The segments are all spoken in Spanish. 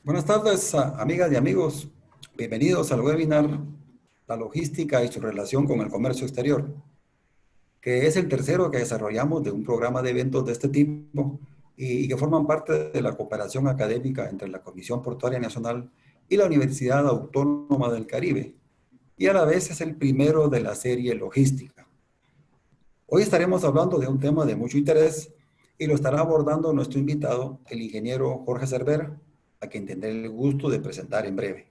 Buenas tardes, amigas y amigos. Bienvenidos al webinar La logística y su relación con el comercio exterior, que es el tercero que desarrollamos de un programa de eventos de este tipo y que forman parte de la cooperación académica entre la Comisión Portuaria Nacional y la Universidad Autónoma del Caribe, y a la vez es el primero de la serie Logística. Hoy estaremos hablando de un tema de mucho interés y lo estará abordando nuestro invitado, el ingeniero Jorge Cervera, a quien tendré el gusto de presentar en breve.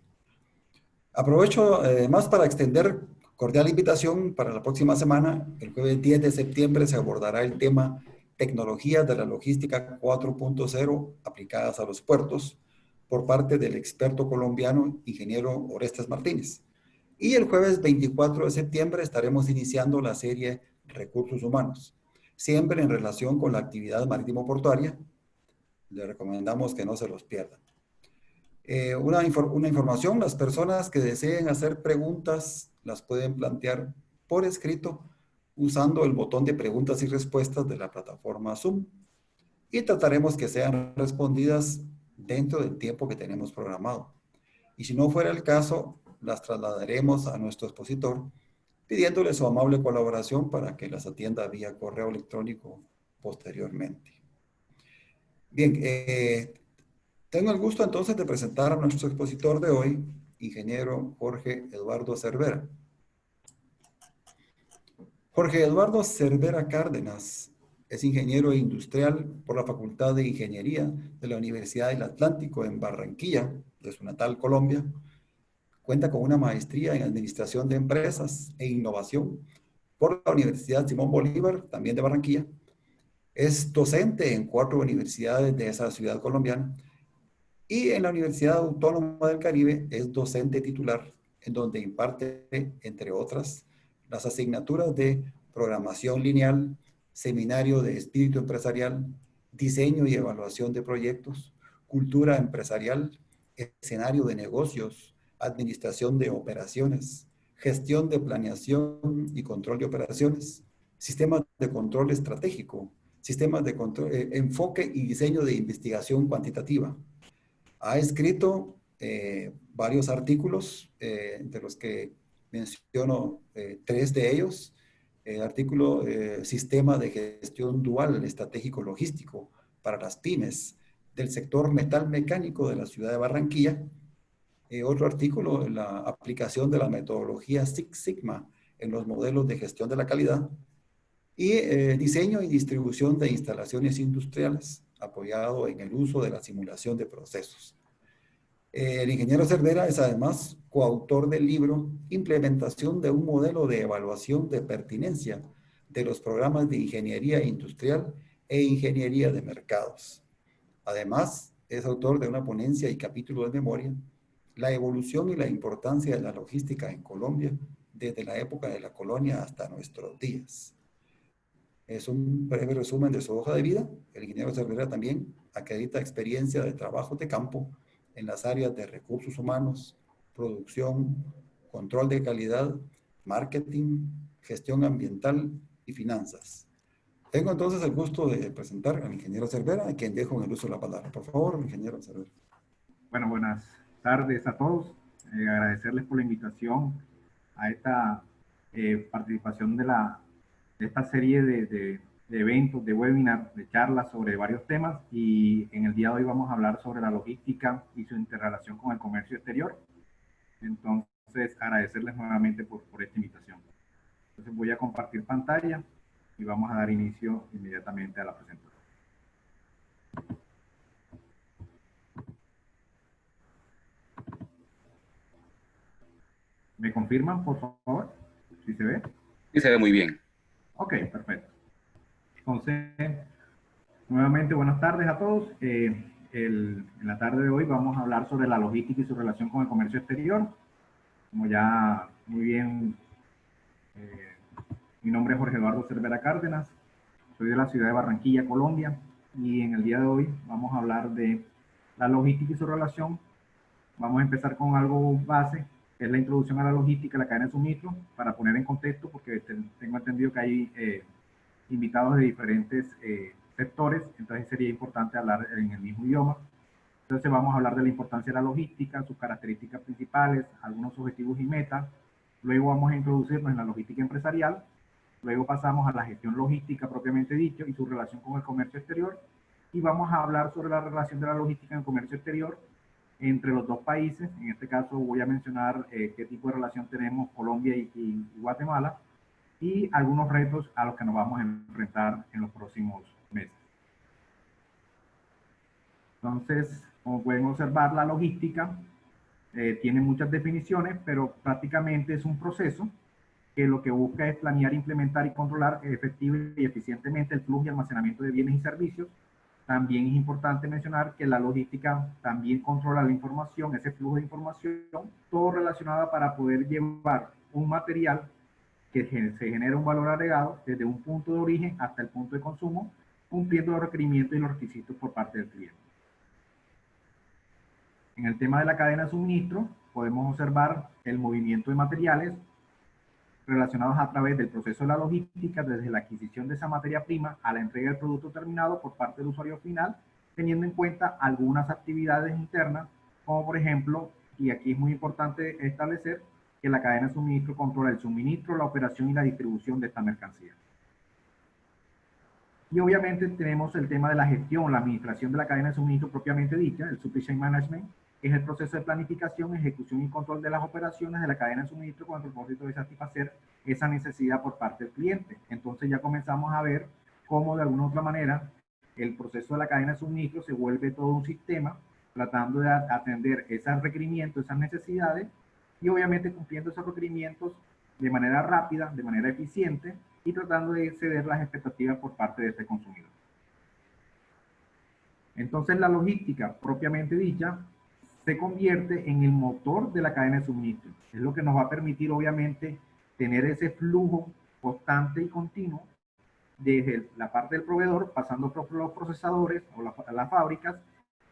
Aprovecho más para extender cordial invitación para la próxima semana. El jueves 10 de septiembre se abordará el tema Tecnologías de la Logística 4.0 aplicadas a los puertos por parte del experto colombiano ingeniero Orestes Martínez. Y el jueves 24 de septiembre estaremos iniciando la serie Recursos Humanos, siempre en relación con la actividad marítimo-portuaria. Les recomendamos que no se los pierdan. Una información, las personas que deseen hacer preguntas las pueden plantear por escrito usando el botón de preguntas y respuestas de la plataforma Zoom y trataremos que sean respondidas dentro del tiempo que tenemos programado. Y si no fuera el caso, las trasladaremos a nuestro expositor pidiéndole su amable colaboración para que las atienda vía correo electrónico posteriormente. Bien, tengo el gusto entonces de presentar a nuestro expositor de hoy, ingeniero Jorge Eduardo Cervera. Jorge Eduardo Cervera Cárdenas es ingeniero industrial por la Facultad de Ingeniería de la Universidad del Atlántico en Barranquilla, de su natal Colombia. Cuenta con una maestría en Administración de Empresas e Innovación por la Universidad Simón Bolívar, también de Barranquilla. Es docente en 4 universidades de esa ciudad colombiana. Y en la Universidad Autónoma del Caribe es docente titular, en donde imparte, entre otras, las asignaturas de programación lineal, seminario de espíritu empresarial, diseño y evaluación de proyectos, cultura empresarial, escenario de negocios, administración de operaciones, gestión de planeación y control de operaciones, sistemas de control estratégico, sistemas de control, enfoque y diseño de investigación cuantitativa. Ha escrito varios artículos, de los que menciono 3 de ellos. El artículo Sistema de Gestión Dual Estratégico Logístico para las pymes del sector metal mecánico de la ciudad de Barranquilla. Otro artículo, la aplicación de la metodología Six Sigma en los modelos de gestión de la calidad. Y diseño y distribución de instalaciones industriales, apoyado en el uso de la simulación de procesos. El ingeniero Cervera es además coautor del libro Implementación de un modelo de evaluación de pertinencia de los programas de ingeniería industrial e ingeniería de mercados. Además, es autor de una ponencia y capítulo de memoria, La evolución y la importancia de la logística en Colombia desde la época de la colonia hasta nuestros días. Es un breve resumen de su hoja de vida. El ingeniero Cervera también acredita experiencia de trabajo de campo en las áreas de recursos humanos, producción, control de calidad, marketing, gestión ambiental y finanzas. Tengo entonces el gusto de presentar al ingeniero Cervera, a quien dejo en el uso de la palabra. Por favor, ingeniero Cervera. Bueno, buenas tardes a todos. Agradecerles por la invitación a esta participación de esta serie de eventos, de webinar, de charlas sobre varios temas. Y en el día de hoy vamos a hablar sobre la logística y su interrelación con el comercio exterior. Entonces, agradecerles nuevamente por esta invitación. Entonces, voy a compartir pantalla y vamos a dar inicio inmediatamente a la presentación. ¿Me confirman, por favor? ¿Sí se ve? Sí, se ve muy bien. Ok, perfecto. Entonces, nuevamente buenas tardes a todos. En la tarde de hoy vamos a hablar sobre la logística y su relación con el comercio exterior. Como ya muy bien, mi nombre es Jorge Eduardo Cervera Cárdenas. Soy de la ciudad de Barranquilla, Colombia. Y en el día de hoy vamos a hablar de la logística y su relación. Vamos a empezar con algo base, que es la introducción a la logística, la cadena de suministro, para poner en contexto, porque tengo entendido que hay invitados de diferentes sectores, entonces sería importante hablar en el mismo idioma. Entonces vamos a hablar de la importancia de la logística, sus características principales, algunos objetivos y metas. Luego vamos a introducirnos en la logística empresarial. Luego pasamos a la gestión logística propiamente dicho y su relación con el comercio exterior. Y vamos a hablar sobre la relación de la logística en el comercio exterior entre los dos países. En este caso voy a mencionar qué tipo de relación tenemos Colombia y Guatemala y algunos retos a los que nos vamos a enfrentar en los próximos meses. Entonces, como pueden observar, la logística tiene muchas definiciones, pero prácticamente es un proceso que lo que busca es planear, implementar y controlar efectivo y eficientemente el flujo y almacenamiento de bienes y servicios. También es importante mencionar que la logística también controla la información, ese flujo de información, todo relacionado para poder llevar un material que se genera un valor agregado desde un punto de origen hasta el punto de consumo, cumpliendo los requerimientos y los requisitos por parte del cliente. En el tema de la cadena de suministro, podemos observar el movimiento de materiales relacionados a través del proceso de la logística, desde la adquisición de esa materia prima a la entrega del producto terminado por parte del usuario final, teniendo en cuenta algunas actividades internas, como por ejemplo, y aquí es muy importante establecer, que la cadena de suministro controla el suministro, la operación y la distribución de esta mercancía. Y obviamente tenemos el tema de la gestión, la administración de la cadena de suministro propiamente dicha, el Supply Chain Management, que es el proceso de planificación, ejecución y control de las operaciones de la cadena de suministro con el propósito de satisfacer esa necesidad por parte del cliente. Entonces ya comenzamos a ver cómo de alguna u otra manera el proceso de la cadena de suministro se vuelve todo un sistema tratando de atender esos requerimientos, esas necesidades y obviamente cumpliendo esos requerimientos de manera rápida, de manera eficiente y tratando de exceder las expectativas por parte de este consumidor. Entonces la logística propiamente dicha se convierte en el motor de la cadena de suministro. Es lo que nos va a permitir obviamente tener ese flujo constante y continuo desde la parte del proveedor, pasando por los procesadores o las fábricas,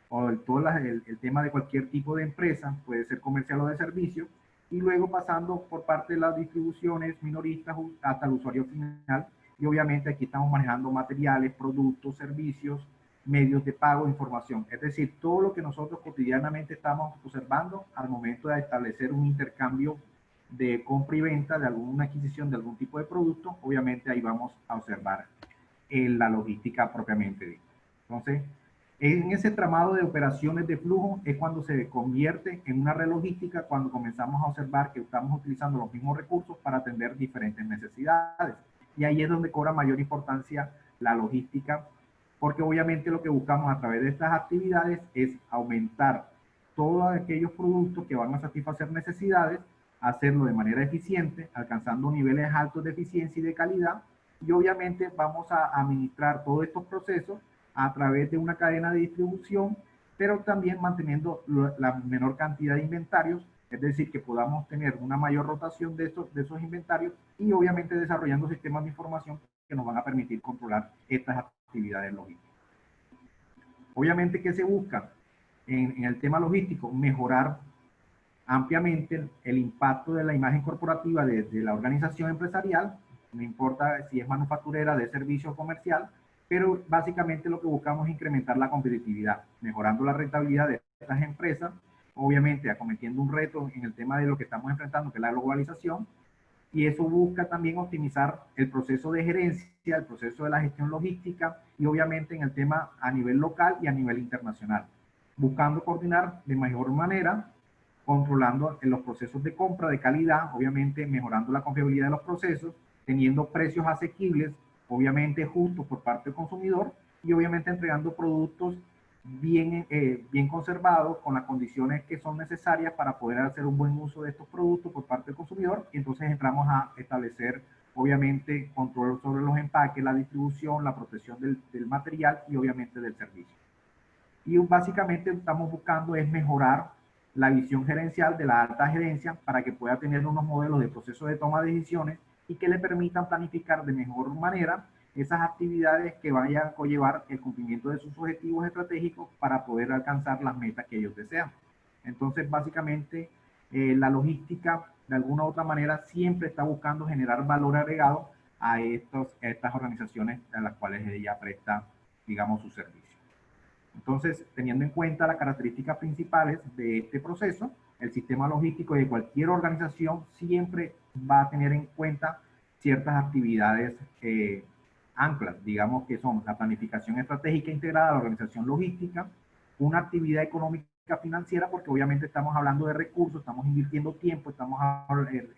o todo el tema de cualquier tipo de empresa, puede ser comercial o de servicio, y luego pasando por parte de las distribuciones minoristas hasta el usuario final. Y obviamente aquí estamos manejando materiales, productos, servicios, medios de pago, información. Es decir, todo lo que nosotros cotidianamente estamos observando al momento de establecer un intercambio de compra y venta de alguna adquisición de algún tipo de producto, obviamente ahí vamos a observar la logística propiamente dicha. Entonces, en ese tramado de operaciones de flujo es cuando se convierte en una red logística, cuando comenzamos a observar que estamos utilizando los mismos recursos para atender diferentes necesidades. Y ahí es donde cobra mayor importancia la logística, porque obviamente lo que buscamos a través de estas actividades es aumentar todos aquellos productos que van a satisfacer necesidades, hacerlo de manera eficiente, alcanzando niveles altos de eficiencia y de calidad, y obviamente vamos a administrar todos estos procesos a través de una cadena de distribución, pero también manteniendo la menor cantidad de inventarios, es decir, que podamos tener una mayor rotación de esos inventarios y obviamente desarrollando sistemas de información que nos van a permitir controlar estas actividades logísticas. Obviamente, ¿qué se busca en el tema logístico? Mejorar ampliamente el impacto de la imagen corporativa de la organización empresarial, no importa si es manufacturera, de servicio comercial, pero básicamente lo que buscamos es incrementar la competitividad, mejorando la rentabilidad de estas empresas, obviamente acometiendo un reto en el tema de lo que estamos enfrentando, que es la globalización, y eso busca también optimizar el proceso de gerencia, el proceso de la gestión logística y obviamente en el tema a nivel local y a nivel internacional, buscando coordinar de mejor manera, controlando los procesos de compra de calidad, obviamente mejorando la confiabilidad de los procesos, teniendo precios asequibles, obviamente justos por parte del consumidor y obviamente entregando productos bien conservados con las condiciones que son necesarias para poder hacer un buen uso de estos productos por parte del consumidor. Y entonces entramos a establecer obviamente control sobre los empaques, la distribución, la protección del material y obviamente del servicio. Y básicamente estamos buscando es mejorar la visión gerencial de la alta gerencia para que pueda tener unos modelos de proceso de toma de decisiones y que le permitan planificar de mejor manera esas actividades que vayan a conllevar el cumplimiento de sus objetivos estratégicos para poder alcanzar las metas que ellos desean. Entonces, básicamente, la logística, de alguna u otra manera, siempre está buscando generar valor agregado a estas organizaciones a las cuales ella presta, digamos, su servicio. Entonces, teniendo en cuenta las características principales de este proceso, el sistema logístico de cualquier organización siempre va a tener en cuenta ciertas actividades anclas, digamos que son la planificación estratégica integrada, la organización logística, una actividad económica financiera, porque obviamente estamos hablando de recursos, estamos invirtiendo tiempo, estamos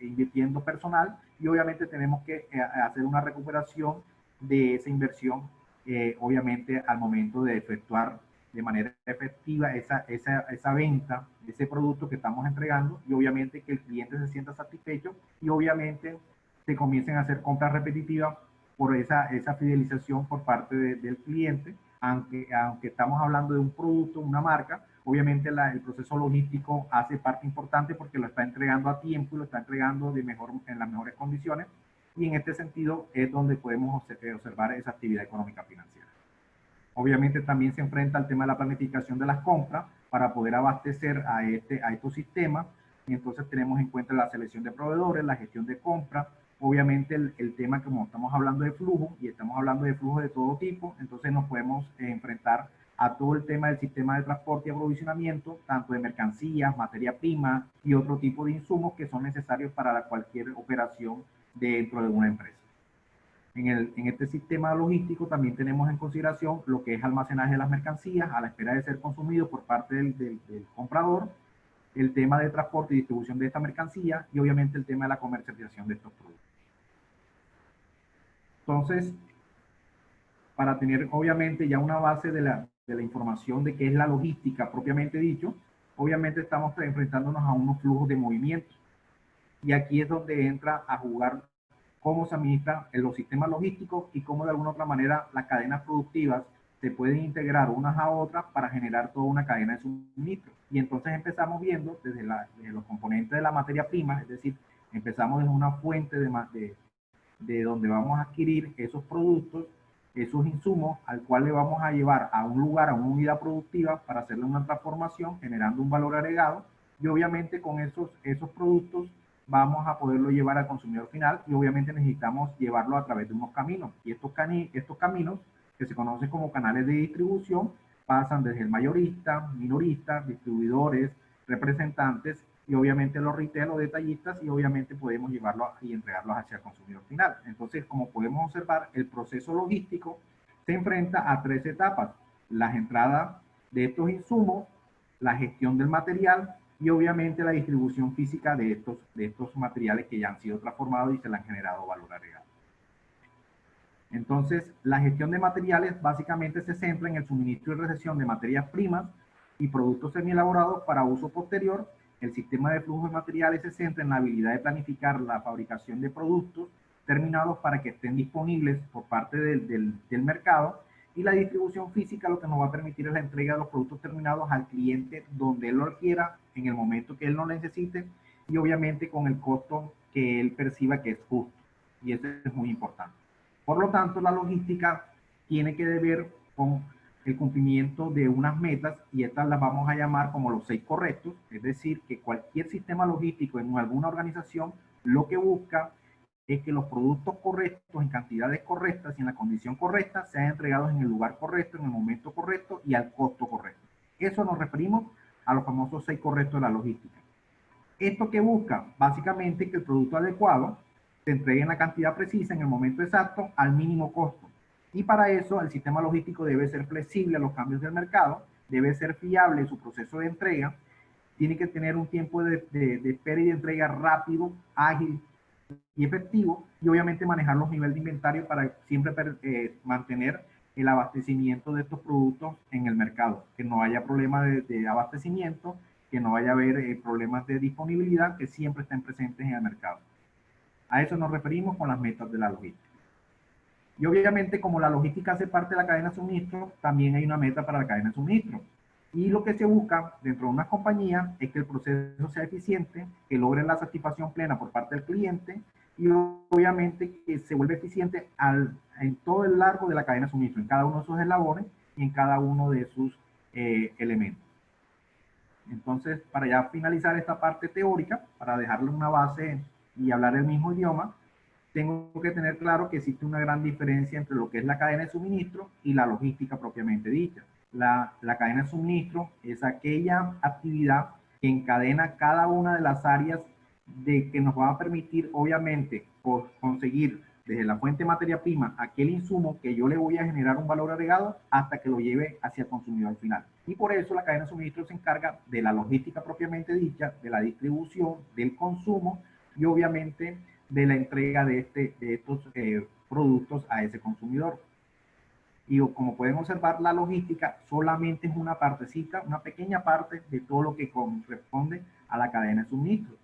invirtiendo personal y obviamente tenemos que hacer una recuperación de esa inversión, obviamente al momento de efectuar de manera efectiva esa venta de ese producto que estamos entregando y obviamente que el cliente se sienta satisfecho y obviamente se comiencen a hacer compras repetitivas por esa fidelización por parte del cliente, aunque estamos hablando de un producto, una marca, obviamente el proceso logístico hace parte importante porque lo está entregando a tiempo y lo está entregando en las mejores condiciones y en este sentido es donde podemos observar esa actividad económica financiera. Obviamente también se enfrenta al tema de la planificación de las compras para poder abastecer a estos sistemas. Y entonces tenemos en cuenta la selección de proveedores, la gestión de compras, obviamente el tema como estamos hablando de flujo y estamos hablando de flujo de todo tipo, entonces nos podemos enfrentar a todo el tema del sistema de transporte y aprovisionamiento, tanto de mercancías, materia prima y otro tipo de insumos que son necesarios para cualquier operación dentro de una empresa. En este sistema logístico también tenemos en consideración lo que es almacenaje de las mercancías a la espera de ser consumido por parte del comprador, el tema de transporte y distribución de esta mercancía y obviamente el tema de la comercialización de estos productos. Entonces, para tener obviamente ya una base de la información de qué es la logística propiamente dicho, obviamente estamos enfrentándonos a unos flujos de movimiento. Y aquí es donde entra a jugar cómo se administran los sistemas logísticos y cómo de alguna otra manera las cadenas productivas se pueden integrar unas a otras para generar toda una cadena de suministro. Y entonces empezamos viendo desde los componentes de la materia prima, es decir, empezamos desde una fuente de donde vamos a adquirir esos productos, esos insumos, al cual le vamos a llevar a un lugar, a una unidad productiva para hacerle una transformación, generando un valor agregado. Y obviamente con esos productos vamos a poderlo llevar al consumidor final y obviamente necesitamos llevarlo a través de unos caminos. Y estos caminos, que se conocen como canales de distribución, pasan desde el mayorista, minorista, distribuidores, representantes y obviamente los retail o detallistas y obviamente podemos llevarlo y entregarlos hacia el consumidor final. Entonces, como podemos observar, el proceso logístico se enfrenta a tres etapas: las entradas de estos insumos, la gestión del material y obviamente la distribución física de estos materiales que ya han sido transformados y se le han generado valor agregado. Entonces, la gestión de materiales básicamente se centra en el suministro y recepción de materias primas y productos semielaborados para uso posterior. El sistema de flujo de materiales se centra en la habilidad de planificar la fabricación de productos terminados para que estén disponibles por parte del mercado, y la distribución física lo que nos va a permitir es la entrega de los productos terminados al cliente donde él lo quiera, en el momento que él lo necesite y obviamente con el costo que él perciba que es justo. Y eso es muy importante. Por lo tanto, la logística tiene que ver con el cumplimiento de unas metas y estas las vamos a llamar como los 6 correctos, es decir, que cualquier sistema logístico en alguna organización lo que busca es que los productos correctos, en cantidades correctas y en la condición correcta, sean entregados en el lugar correcto, en el momento correcto y al costo correcto. Eso nos referimos a los famosos 6 correctos de la logística. ¿Esto que busca? Básicamente que el producto adecuado se entregue en la cantidad precisa, en el momento exacto, al mínimo costo. Y para eso el sistema logístico debe ser flexible a los cambios del mercado, debe ser fiable en su proceso de entrega, tiene que tener un tiempo de espera y de entrega rápido, ágil y efectivo, y obviamente manejar los niveles de inventario para siempre mantener el abastecimiento de estos productos en el mercado, que no haya problemas de abastecimiento, que no vaya a haber problemas de disponibilidad, que siempre estén presentes en el mercado. A eso nos referimos con las metas de la logística. Y obviamente, como la logística hace parte de la cadena de suministro, también hay una meta para la cadena de suministro. Y lo que se busca dentro de una compañía es que el proceso sea eficiente, que logre la satisfacción plena por parte del cliente y obviamente que se vuelva eficiente en todo el largo de la cadena de suministro, en cada uno de sus eslabones y en cada uno de sus elementos. Entonces, para ya finalizar esta parte teórica, para dejarle una base y hablar el mismo idioma, tengo que tener claro que existe una gran diferencia entre lo que es la cadena de suministro y la logística propiamente dicha. La cadena de suministro es aquella actividad que encadena cada una de las áreas de que nos va a permitir, obviamente, conseguir desde la fuente de materia prima aquel insumo que yo le voy a generar un valor agregado hasta que lo lleve hacia el consumidor final. Y por eso la cadena de suministro se encarga de la logística propiamente dicha, de la distribución, del consumo y obviamente de la entrega de estos productos a ese consumidor. Y como pueden observar, la logística solamente es una partecita, una pequeña parte de todo lo que corresponde a la cadena de suministro.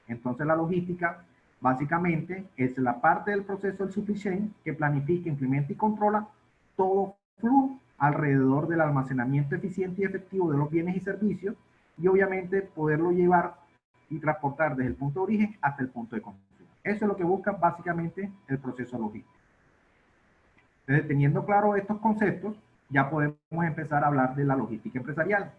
Entonces la logística básicamente es la parte del proceso del supply chain que planifica, implementa y controla todo flujo alrededor del almacenamiento eficiente y efectivo de los bienes y servicios y obviamente poderlo llevar y transportar desde el punto de origen hasta el punto de consumo. Eso es lo que busca básicamente el proceso logístico. Entonces, teniendo claro estos conceptos, ya podemos empezar a hablar de la logística empresarial.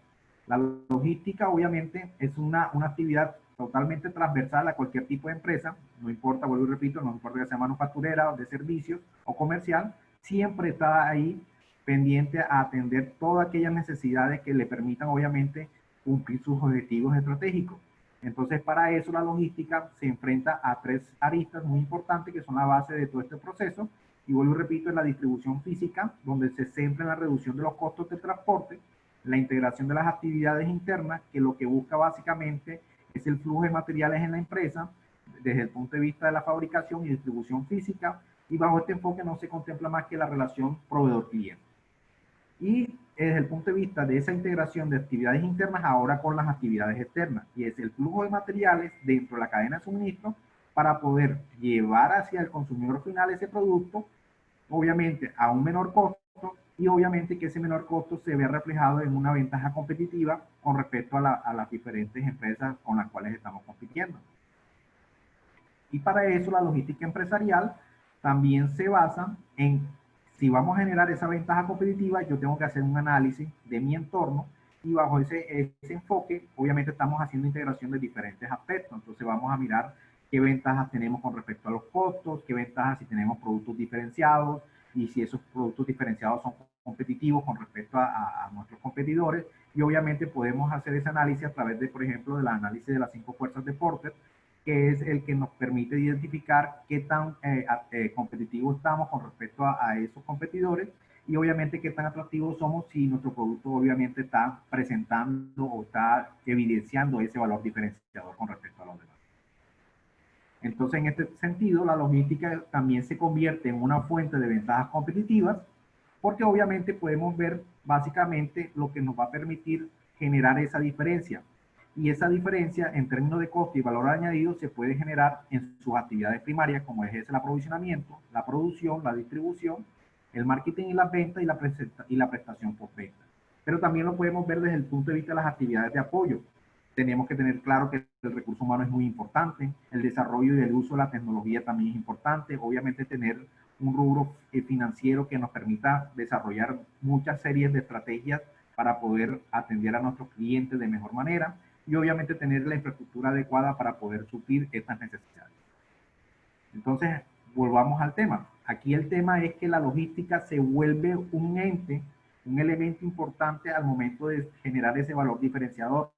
La logística, obviamente, es una actividad totalmente transversal a cualquier tipo de empresa, no importa, vuelvo y repito, no importa que sea manufacturera, de servicios o comercial, siempre está ahí pendiente a atender todas aquellas necesidades que le permitan, obviamente, cumplir sus objetivos estratégicos. Entonces, para eso la logística se enfrenta a tres aristas muy importantes que son la base de todo este proceso, y vuelvo y repito, en la distribución física, donde se centra en la reducción de los costos de transporte, la integración de las actividades internas, que lo que busca básicamente es el flujo de materiales en la empresa, desde el punto de vista de la fabricación y distribución física, y bajo este enfoque no se contempla más que la relación proveedor-cliente. Y desde el punto de vista de esa integración de actividades internas, ahora con las actividades externas, y es el flujo de materiales dentro de la cadena de suministro para poder llevar hacia el consumidor final ese producto, obviamente a un menor costo, y obviamente que ese menor costo se vea reflejado en una ventaja competitiva con respecto a las diferentes empresas con las cuales estamos compitiendo. Y para eso la logística empresarial también se basa en, si vamos a generar esa ventaja competitiva, yo tengo que hacer un análisis de mi entorno y bajo ese enfoque, obviamente estamos haciendo integración de diferentes aspectos. Entonces vamos a mirar qué ventajas tenemos con respecto a los costos, qué ventajas si tenemos productos diferenciados y si esos productos diferenciados son competitivos con respecto a nuestros competidores. Y obviamente podemos hacer ese análisis a través de, por ejemplo, del análisis de las 5 fuerzas de Porter, que es el que nos permite identificar qué tan competitivos estamos con respecto a esos competidores y obviamente qué tan atractivos somos si nuestro producto obviamente está presentando o está evidenciando ese valor diferenciador con respecto a los demás. Entonces, en este sentido, la logística también se convierte en una fuente de ventajas competitivas porque obviamente podemos ver básicamente lo que nos va a permitir generar esa diferencia. Y esa diferencia en términos de costo y valor añadido se puede generar en sus actividades primarias, como es el aprovisionamiento, la producción, la distribución, el marketing y las ventas y la prestación postventa. Pero también lo podemos ver desde el punto de vista de las actividades de apoyo. Tenemos que tener claro que el recurso humano es muy importante, el desarrollo y el uso de la tecnología también es importante, obviamente tener un rubro financiero que nos permita desarrollar muchas series de estrategias para poder atender a nuestros clientes de mejor manera y obviamente tener la infraestructura adecuada para poder suplir estas necesidades. Entonces, volvamos al tema. Aquí el tema es que la logística se vuelve un ente, un elemento importante al momento de generar ese valor diferenciador,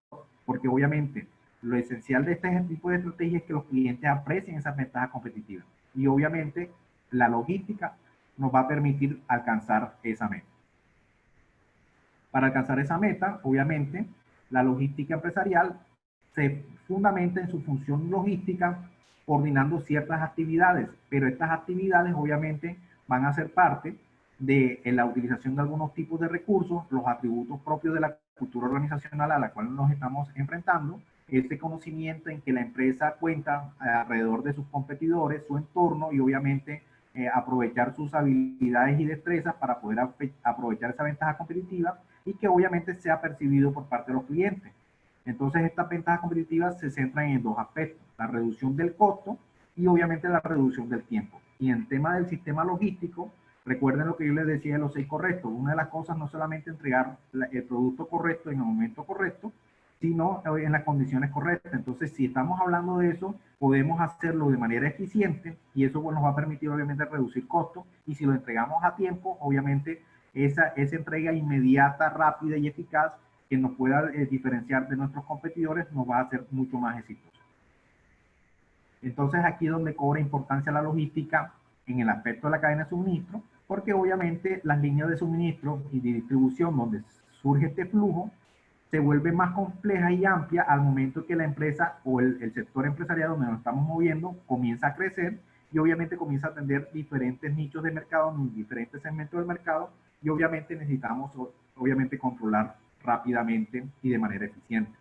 porque obviamente lo esencial de este tipo de estrategia es que los clientes aprecien esas ventajas competitivas. Y obviamente la logística nos va a permitir alcanzar esa meta. Para alcanzar esa meta, obviamente, la logística empresarial se fundamenta en su función logística coordinando ciertas actividades, pero estas actividades obviamente van a ser parte de la utilización de algunos tipos de recursos, los atributos propios de la cultura organizacional a la cual nos estamos enfrentando, este conocimiento en que la empresa cuenta alrededor de sus competidores, su entorno y obviamente aprovechar sus habilidades y destrezas para poder aprovechar esa ventaja competitiva y que obviamente sea percibido por parte de los clientes. Entonces, estas ventajas competitivas se centran en dos aspectos, la reducción del costo y obviamente la reducción del tiempo. Y en tema del sistema logístico, recuerden lo que yo les decía de los 6 correctos. Una de las cosas no solamente entregar el producto correcto en el momento correcto, sino en las condiciones correctas. Entonces, si estamos hablando de eso, podemos hacerlo de manera eficiente y eso nos va a permitir obviamente reducir costos y si lo entregamos a tiempo, obviamente esa entrega inmediata, rápida y eficaz que nos pueda diferenciar de nuestros competidores nos va a hacer mucho más exitosos. Entonces aquí es donde cobra importancia la logística en el aspecto de la cadena de suministro, porque obviamente las líneas de suministro y de distribución donde surge este flujo se vuelve más compleja y amplia al momento que la empresa o el sector empresarial donde nos estamos moviendo comienza a crecer y obviamente comienza a atender diferentes nichos de mercado, diferentes segmentos del mercado y obviamente necesitamos obviamente controlar rápidamente y de manera eficiente.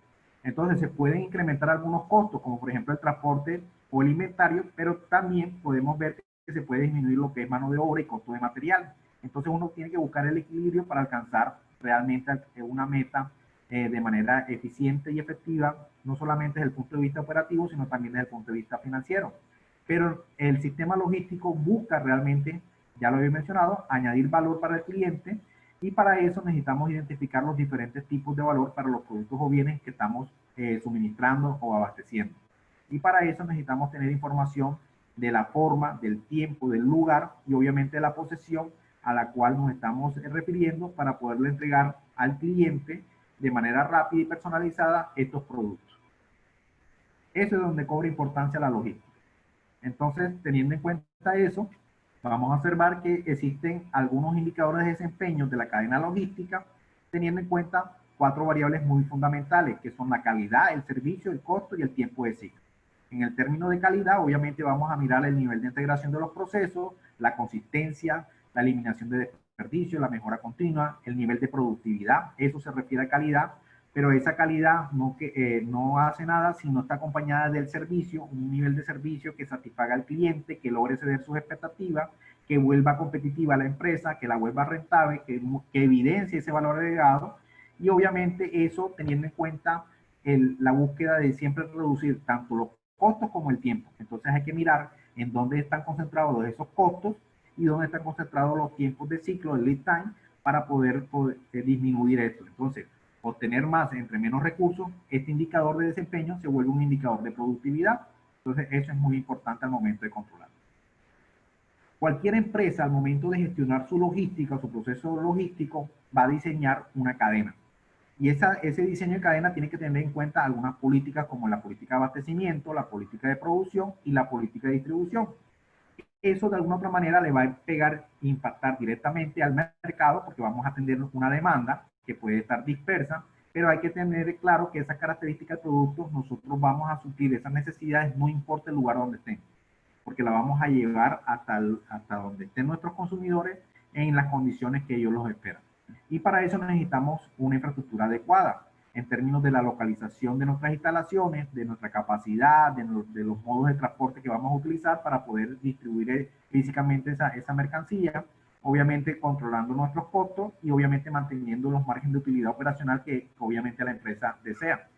Entonces se pueden incrementar algunos costos, como por ejemplo el transporte o el inventario, pero también podemos ver que se puede disminuir lo que es mano de obra y costo de material. Entonces uno tiene que buscar el equilibrio para alcanzar realmente una meta de manera eficiente y efectiva, no solamente desde el punto de vista operativo, sino también desde el punto de vista financiero. Pero el sistema logístico busca realmente, ya lo había mencionado, añadir valor para el cliente y para eso necesitamos identificar los diferentes tipos de valor para los productos o bienes que estamos suministrando o abasteciendo. Y para eso necesitamos tener información de la forma, del tiempo, del lugar y obviamente de la posesión a la cual nos estamos refiriendo para poderle entregar al cliente de manera rápida y personalizada estos productos. Eso es donde cobra importancia la logística. Entonces, teniendo en cuenta eso, vamos a observar que existen algunos indicadores de desempeño de la cadena logística, teniendo en cuenta 4 variables muy fundamentales, que son la calidad, el servicio, el costo y el tiempo de ciclo. En el término de calidad, obviamente vamos a mirar el nivel de integración de los procesos, la consistencia, la eliminación de desperdicio, la mejora continua, el nivel de productividad, eso se refiere a calidad, pero esa calidad no hace nada si no está acompañada del servicio, un nivel de servicio que satisfaga al cliente, que logre ceder sus expectativas, que vuelva competitiva a la empresa, que la vuelva rentable, que evidencie ese valor agregado y obviamente eso teniendo en cuenta la búsqueda de siempre reducir tanto los costos como el tiempo. Entonces hay que mirar en dónde están concentrados esos costos y dónde están concentrados los tiempos de ciclo, el lead time, para poder disminuir esto. Entonces, obtener más entre menos recursos, este indicador de desempeño se vuelve un indicador de productividad. Entonces, eso es muy importante al momento de controlar. Cualquier empresa, al momento de gestionar su logística, su proceso logístico, va a diseñar una cadena. Y ese diseño de cadena tiene que tener en cuenta algunas políticas como la política de abastecimiento, la política de producción y la política de distribución. Eso de alguna otra manera le va a pegar, impactar directamente al mercado porque vamos a atender una demanda que puede estar dispersa, pero hay que tener claro que esas características de productos nosotros vamos a suplir esas necesidades, no importa el lugar donde estén, porque la vamos a llevar hasta donde estén nuestros consumidores en las condiciones que ellos los esperan. Y para eso necesitamos una infraestructura adecuada en términos de la localización de nuestras instalaciones, de nuestra capacidad, de los modos de transporte que vamos a utilizar para poder distribuir físicamente esa mercancía, obviamente controlando nuestros costos y obviamente manteniendo los márgenes de utilidad operacional que obviamente la empresa desea.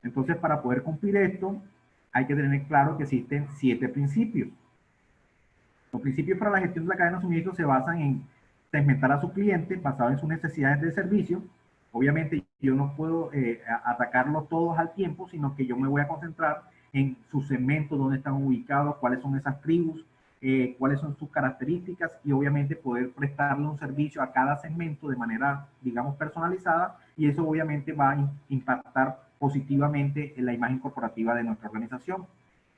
Entonces, para poder cumplir esto, hay que tener claro que existen 7 principios. Los principios para la gestión de la cadena de suministro se basan en segmentar a su cliente basado en sus necesidades de servicio. Obviamente yo no puedo atacarlos todos al tiempo, sino que yo me voy a concentrar en sus segmentos, dónde están ubicados, cuáles son esas tribus, cuáles son sus características y obviamente poder prestarle un servicio a cada segmento de manera, digamos, personalizada y eso obviamente va a impactar positivamente en la imagen corporativa de nuestra organización.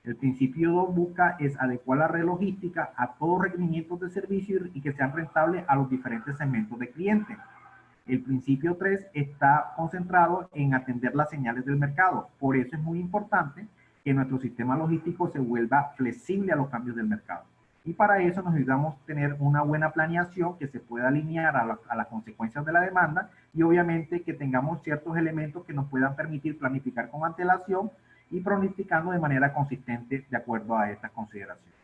El principio 2 busca es adecuar la red logística a todos los requerimientos de servicio y que sean rentables a los diferentes segmentos de clientes. El principio 3 está concentrado en atender las señales del mercado. Por eso es muy importante que nuestro sistema logístico se vuelva flexible a los cambios del mercado. Y para eso necesitamos tener una buena planeación que se pueda alinear a las consecuencias de la demanda y obviamente que tengamos ciertos elementos que nos puedan permitir planificar con antelación y pronosticando de manera consistente de acuerdo a estas consideraciones.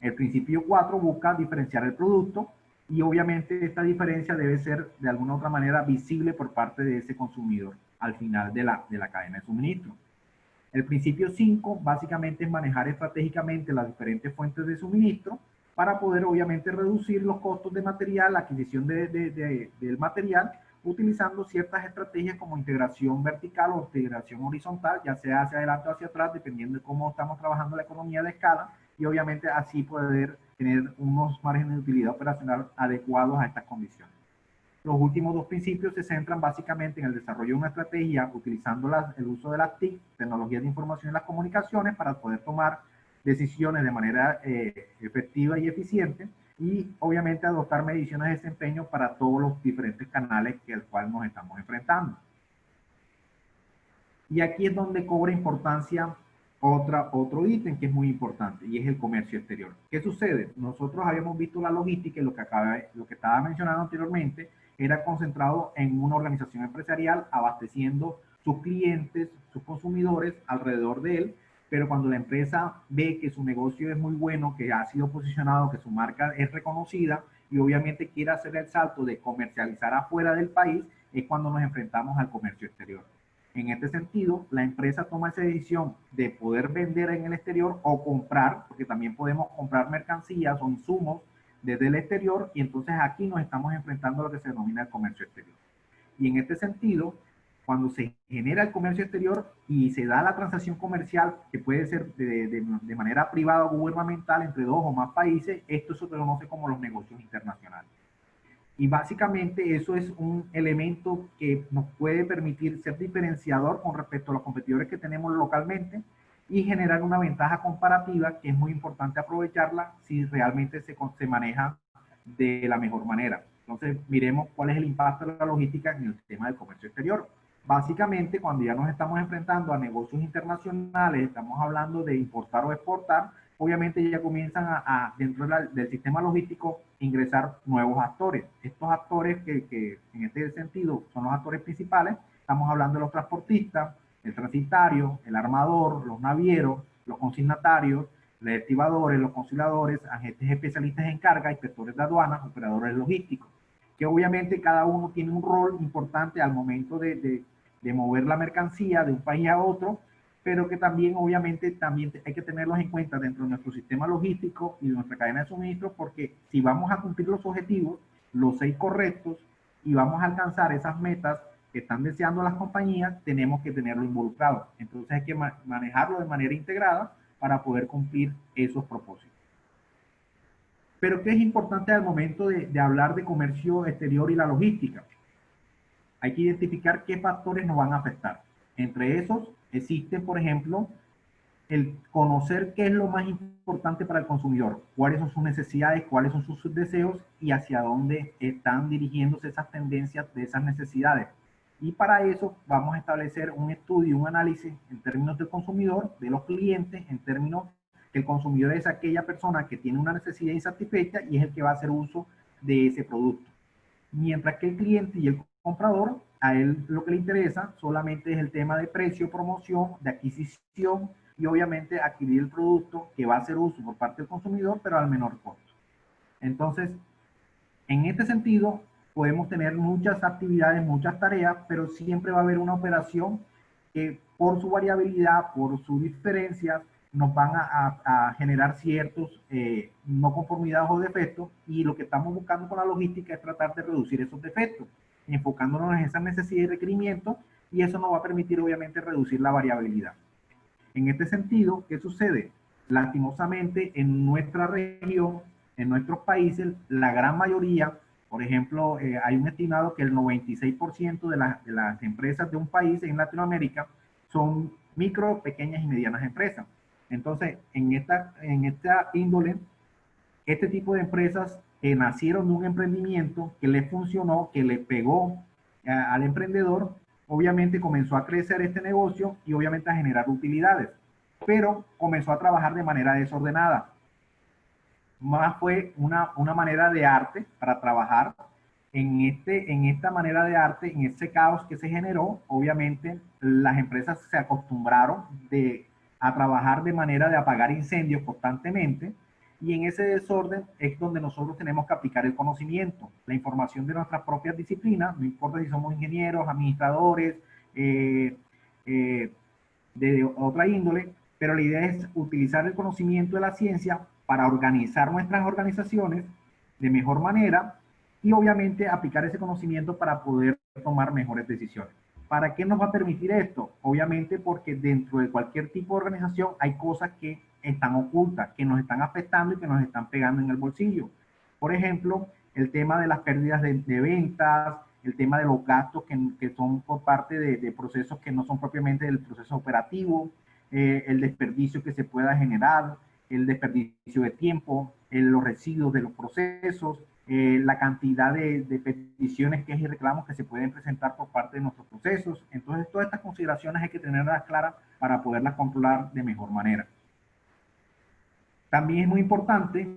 El principio 4 busca diferenciar el producto y obviamente esta diferencia debe ser de alguna u otra manera visible por parte de ese consumidor al final de la cadena de suministro. El principio 5 básicamente es manejar estratégicamente las diferentes fuentes de suministro para poder obviamente reducir los costos de material, la adquisición del material, utilizando ciertas estrategias como integración vertical o integración horizontal, ya sea hacia adelante o hacia atrás, dependiendo de cómo estamos trabajando la economía de escala, y obviamente así poder tener unos márgenes de utilidad operacional adecuados a estas condiciones. Los últimos dos principios se centran básicamente en el desarrollo de una estrategia utilizando el uso de las TIC, tecnologías de información y las comunicaciones, para poder tomar decisiones de manera efectiva y eficiente, y obviamente adoptar mediciones de desempeño para todos los diferentes canales que al cual nos estamos enfrentando. Y aquí es donde cobra importancia otro ítem que es muy importante, y es el comercio exterior. ¿Qué sucede? Nosotros habíamos visto la logística, y lo que estaba mencionando anteriormente era concentrado en una organización empresarial abasteciendo sus clientes, sus consumidores alrededor de él, pero cuando la empresa ve que su negocio es muy bueno, que ha sido posicionado, que su marca es reconocida y obviamente quiere hacer el salto de comercializar afuera del país, es cuando nos enfrentamos al comercio exterior. En este sentido, la empresa toma esa decisión de poder vender en el exterior o comprar, porque también podemos comprar mercancías o insumos desde el exterior, y entonces aquí nos estamos enfrentando a lo que se denomina el comercio exterior. Y en este sentido, cuando se genera el comercio exterior y se da la transacción comercial, que puede ser de manera privada o gubernamental entre dos o más países, esto se conoce como los negocios internacionales. Y básicamente eso es un elemento que nos puede permitir ser diferenciador con respecto a los competidores que tenemos localmente y generar una ventaja comparativa que es muy importante aprovecharla si realmente se maneja de la mejor manera. Entonces, miremos cuál es el impacto de la logística en el tema del comercio exterior. Básicamente, cuando ya nos estamos enfrentando a negocios internacionales, estamos hablando de importar o exportar, obviamente ya comienzan dentro del sistema logístico, ingresar nuevos actores. Estos actores que en este sentido son los actores principales, estamos hablando de los transportistas, el transitario, el armador, los navieros, los consignatarios, los estibadores, los consiladores, agentes especialistas en carga, inspectores de aduanas, operadores logísticos, que obviamente cada uno tiene un rol importante al momento de mover la mercancía de un país a otro, pero que también obviamente también hay que tenerlos en cuenta dentro de nuestro sistema logístico y de nuestra cadena de suministro, porque si vamos a cumplir los objetivos, los 6 correctos, y vamos a alcanzar esas metas que están deseando las compañías, tenemos que tenerlo involucrado. Entonces hay que manejarlo de manera integrada para poder cumplir esos propósitos. Pero ¿qué es importante al momento de hablar de comercio exterior y la logística? Hay que identificar qué factores nos van a afectar. Entre esos existen, por ejemplo, el conocer qué es lo más importante para el consumidor, cuáles son sus necesidades, cuáles son sus deseos y hacia dónde están dirigiéndose esas tendencias de esas necesidades. Y para eso vamos a establecer un estudio, un análisis en términos del consumidor, de los clientes, en términos que el consumidor es aquella persona que tiene una necesidad insatisfecha y es el que va a hacer uso de ese producto. Mientras que el cliente y el comprador, a él lo que le interesa solamente es el tema de precio, promoción, de adquisición y obviamente adquirir el producto que va a hacer uso por parte del consumidor, pero al menor costo. Entonces, en este sentido, podemos tener muchas actividades, muchas tareas, pero siempre va a haber una operación que por su variabilidad, por sus diferencias, nos van a generar ciertos no conformidades o defectos, y lo que estamos buscando con la logística es tratar de reducir esos defectos, enfocándonos en esas necesidades y requerimientos, y eso nos va a permitir obviamente reducir la variabilidad. En este sentido, ¿qué sucede? Lastimosamente, en nuestra región, en nuestros países, la gran mayoría, por ejemplo, hay un estimado que el 96% de las empresas de un país en Latinoamérica son micro, pequeñas y medianas empresas. Entonces, en esta índole, este tipo de empresas nacieron de un emprendimiento que le funcionó, que le pegó al emprendedor. Obviamente comenzó a crecer este negocio y obviamente a generar utilidades, pero comenzó a trabajar de manera desordenada. Más fue una manera de arte para trabajar. En esta manera de arte, en ese caos que se generó, obviamente las empresas se acostumbraron a trabajar de manera de apagar incendios constantemente, y en ese desorden es donde nosotros tenemos que aplicar el conocimiento, la información de nuestras propias disciplinas, no importa si somos ingenieros, administradores, de otra índole, pero la idea es utilizar el conocimiento de la ciencia para organizar nuestras organizaciones de mejor manera y obviamente aplicar ese conocimiento para poder tomar mejores decisiones. ¿Para qué nos va a permitir esto? Obviamente porque dentro de cualquier tipo de organización hay cosas que están ocultas, que nos están afectando y que nos están pegando en el bolsillo. Por ejemplo, el tema de las pérdidas de ventas, el tema de los gastos que son por parte de procesos que no son propiamente del proceso operativo, el desperdicio que se pueda generar, el desperdicio de tiempo, los residuos de los procesos, la cantidad de peticiones, quejas y reclamos que se pueden presentar por parte de nuestros procesos. Entonces, todas estas consideraciones hay que tenerlas claras para poderlas controlar de mejor manera. También es muy importante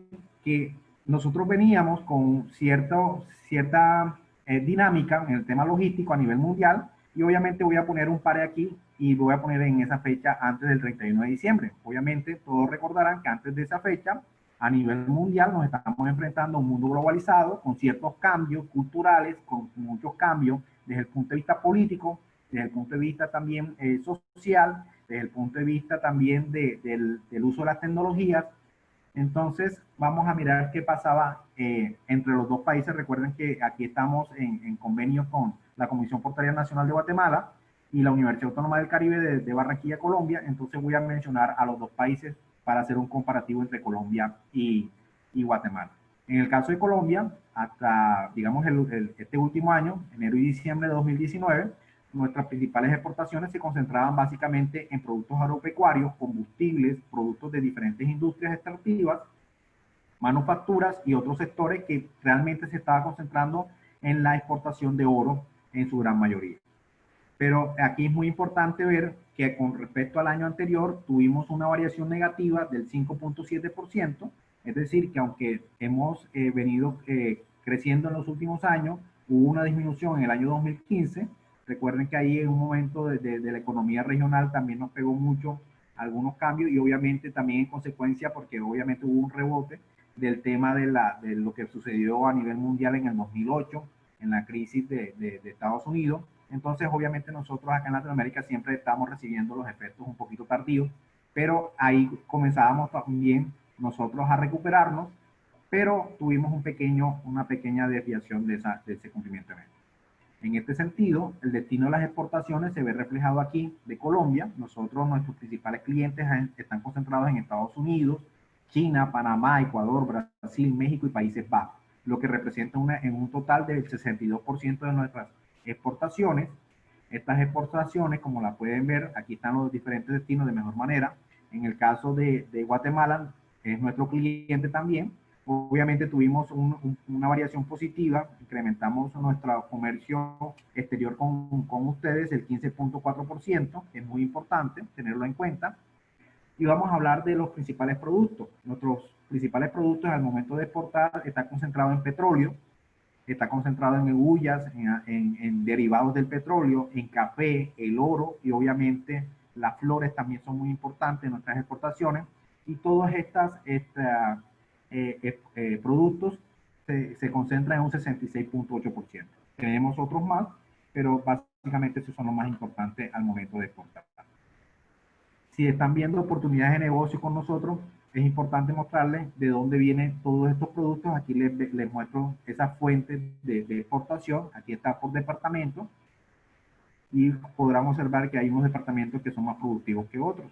que nosotros veníamos con cierta dinámica en el tema logístico a nivel mundial, y obviamente voy a poner un par aquí y voy a poner en esa fecha antes del 31 de diciembre. Obviamente todos recordarán que antes de esa fecha a nivel mundial nos estamos enfrentando a un mundo globalizado con ciertos cambios culturales, con muchos cambios desde el punto de vista político, desde el punto de vista también social, desde el punto de vista también del uso de las tecnologías. Entonces, vamos a mirar qué pasaba entre los dos países. Recuerden que aquí estamos en convenio con la Comisión Portuaria Nacional de Guatemala y la Universidad Autónoma del Caribe de Barranquilla, Colombia. Entonces, voy a mencionar a los dos países para hacer un comparativo entre Colombia y Guatemala. En el caso de Colombia, hasta, digamos, este último año, enero y diciembre de 2019, nuestras principales exportaciones se concentraban básicamente en productos agropecuarios, combustibles, productos de diferentes industrias extractivas, manufacturas y otros sectores que realmente se estaba concentrando en la exportación de oro en su gran mayoría. Pero aquí es muy importante ver que con respecto al año anterior tuvimos una variación negativa del 5.7%, es decir, que aunque hemos venido creciendo en los últimos años, hubo una disminución en el año 2015. Recuerden que ahí en un momento de la economía regional también nos pegó mucho algunos cambios, y obviamente también en consecuencia porque obviamente hubo un rebote del tema de lo que sucedió a nivel mundial en el 2008, en la crisis de Estados Unidos. Entonces, obviamente nosotros acá en Latinoamérica siempre estamos recibiendo los efectos un poquito tardíos, pero ahí comenzábamos también nosotros a recuperarnos, pero tuvimos una pequeña desviación de ese cumplimiento de meta. En este sentido, el destino de las exportaciones se ve reflejado aquí de Colombia. Nosotros, nuestros principales clientes están concentrados en Estados Unidos, China, Panamá, Ecuador, Brasil, México y Países Bajos, lo que representa en un total del 62% de nuestras exportaciones. Estas exportaciones, como la pueden ver, aquí están los diferentes destinos de mejor manera. En el caso de Guatemala, es nuestro cliente también. Obviamente tuvimos una variación positiva, incrementamos nuestro comercio exterior con ustedes el 15.4%, es muy importante tenerlo en cuenta. Y vamos a hablar de los principales productos. Nuestros principales productos al momento de exportar está concentrado en petróleo, está concentrado en hebullas, en derivados del petróleo, en café, el oro, y obviamente las flores también son muy importantes en nuestras exportaciones. Y todas estas productos se concentran en un 66.8%. Tenemos otros más, pero básicamente esos son los más importantes al momento de exportar. Si están viendo oportunidades de negocio con nosotros, es importante mostrarles de dónde vienen todos estos productos. Aquí les muestro esas fuentes de exportación. Aquí está por departamento, y podrán observar que hay unos departamentos que son más productivos que otros.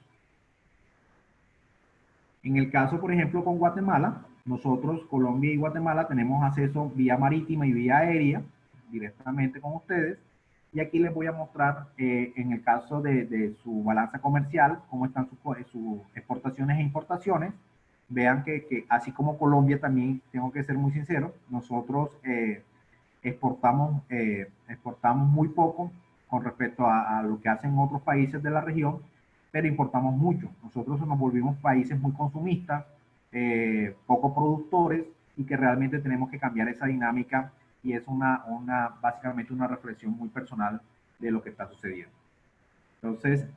En el caso, por ejemplo, con Guatemala, nosotros, Colombia y Guatemala, tenemos acceso vía marítima y vía aérea directamente con ustedes. Y aquí les voy a mostrar, en el caso de su balanza comercial, cómo están sus exportaciones e importaciones. Vean que así como Colombia también, tengo que ser muy sincero, nosotros exportamos muy poco con respecto a lo que hacen otros países de la región, pero importamos mucho. Nosotros nos volvimos países muy consumistas, poco productores, y que realmente tenemos que cambiar esa dinámica, y es básicamente una reflexión muy personal de lo que está sucediendo. Entonces,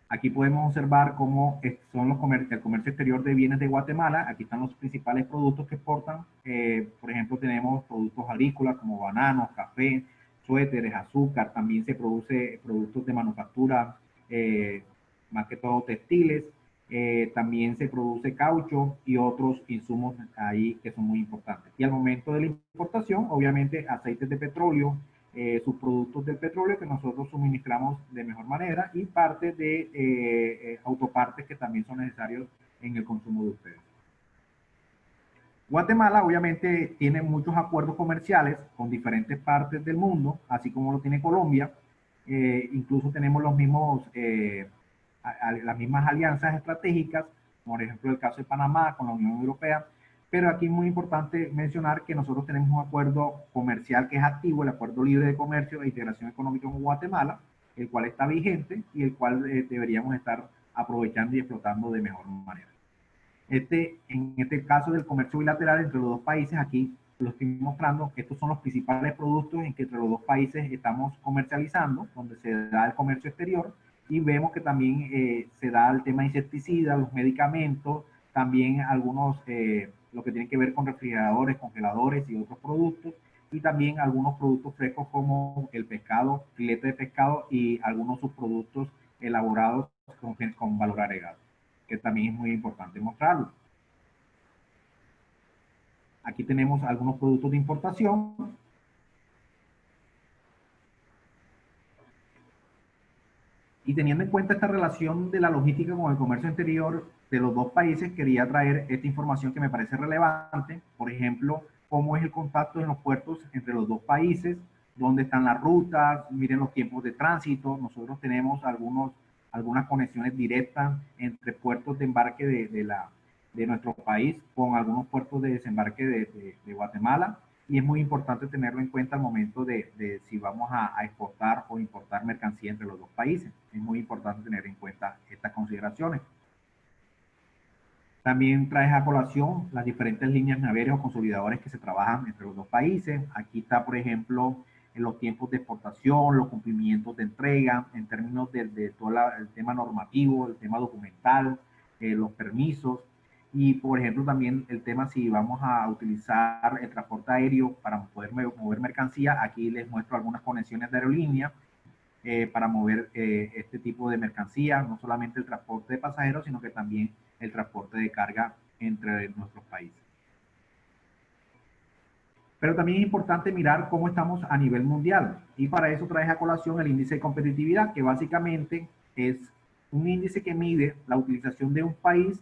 aquí podemos observar cómo son el comercio exterior de bienes de Guatemala. Aquí están los principales productos que exportan. Por ejemplo, tenemos productos agrícolas como bananos, café, suéteres, azúcar. También se produce productos de manufactura, más que todo textiles. También se produce caucho y otros insumos ahí que son muy importantes. Y al momento de la importación, obviamente, aceites de petróleo, sus productos del petróleo que nosotros suministramos de mejor manera y parte de autopartes que también son necesarios en el consumo de ustedes. Guatemala obviamente tiene muchos acuerdos comerciales con diferentes partes del mundo, así como lo tiene Colombia. Incluso tenemos los mismos, las mismas alianzas estratégicas, por ejemplo el caso de Panamá con la Unión Europea. Pero aquí es muy importante mencionar que nosotros tenemos un acuerdo comercial que es activo, el Acuerdo Libre de Comercio e Integración Económica con Guatemala, el cual está vigente y el cual deberíamos estar aprovechando y explotando de mejor manera. En este caso del comercio bilateral entre los dos países, aquí lo estoy mostrando que estos son los principales productos en que entre los dos países estamos comercializando, donde se da el comercio exterior, y vemos que también se da el tema de insecticidas, los medicamentos, también algunos, lo que tiene que ver con refrigeradores, congeladores y otros productos, y también algunos productos frescos como el pescado, filete de pescado y algunos subproductos elaborados con valor agregado, que también es muy importante mostrarlo. Aquí tenemos algunos productos de importación. Y teniendo en cuenta esta relación de la logística con el comercio exterior de los dos países, quería traer esta información que me parece relevante. Por ejemplo, cómo es el contacto en los puertos entre los dos países, dónde están las rutas, miren los tiempos de tránsito. Nosotros tenemos algunas conexiones directas entre puertos de embarque de nuestro país con algunos puertos de desembarque de Guatemala. Y es muy importante tenerlo en cuenta al momento de si vamos a exportar o importar mercancía entre los dos países. Es muy importante tener en cuenta estas consideraciones. También trae a colación las diferentes líneas navieras o consolidadores que se trabajan entre los dos países. Aquí está, por ejemplo, en los tiempos de exportación, los cumplimientos de entrega, en términos de todo el tema normativo, el tema documental, los permisos. Y, por ejemplo, también el tema si vamos a utilizar el transporte aéreo para poder mover mercancía. Aquí les muestro algunas conexiones de aerolínea para mover este tipo de mercancía, no solamente el transporte de pasajeros, sino que también el transporte de carga entre nuestros países. Pero también es importante mirar cómo estamos a nivel mundial. Y para eso trae a colación el índice de competitividad, que básicamente es un índice que mide la utilización de un país,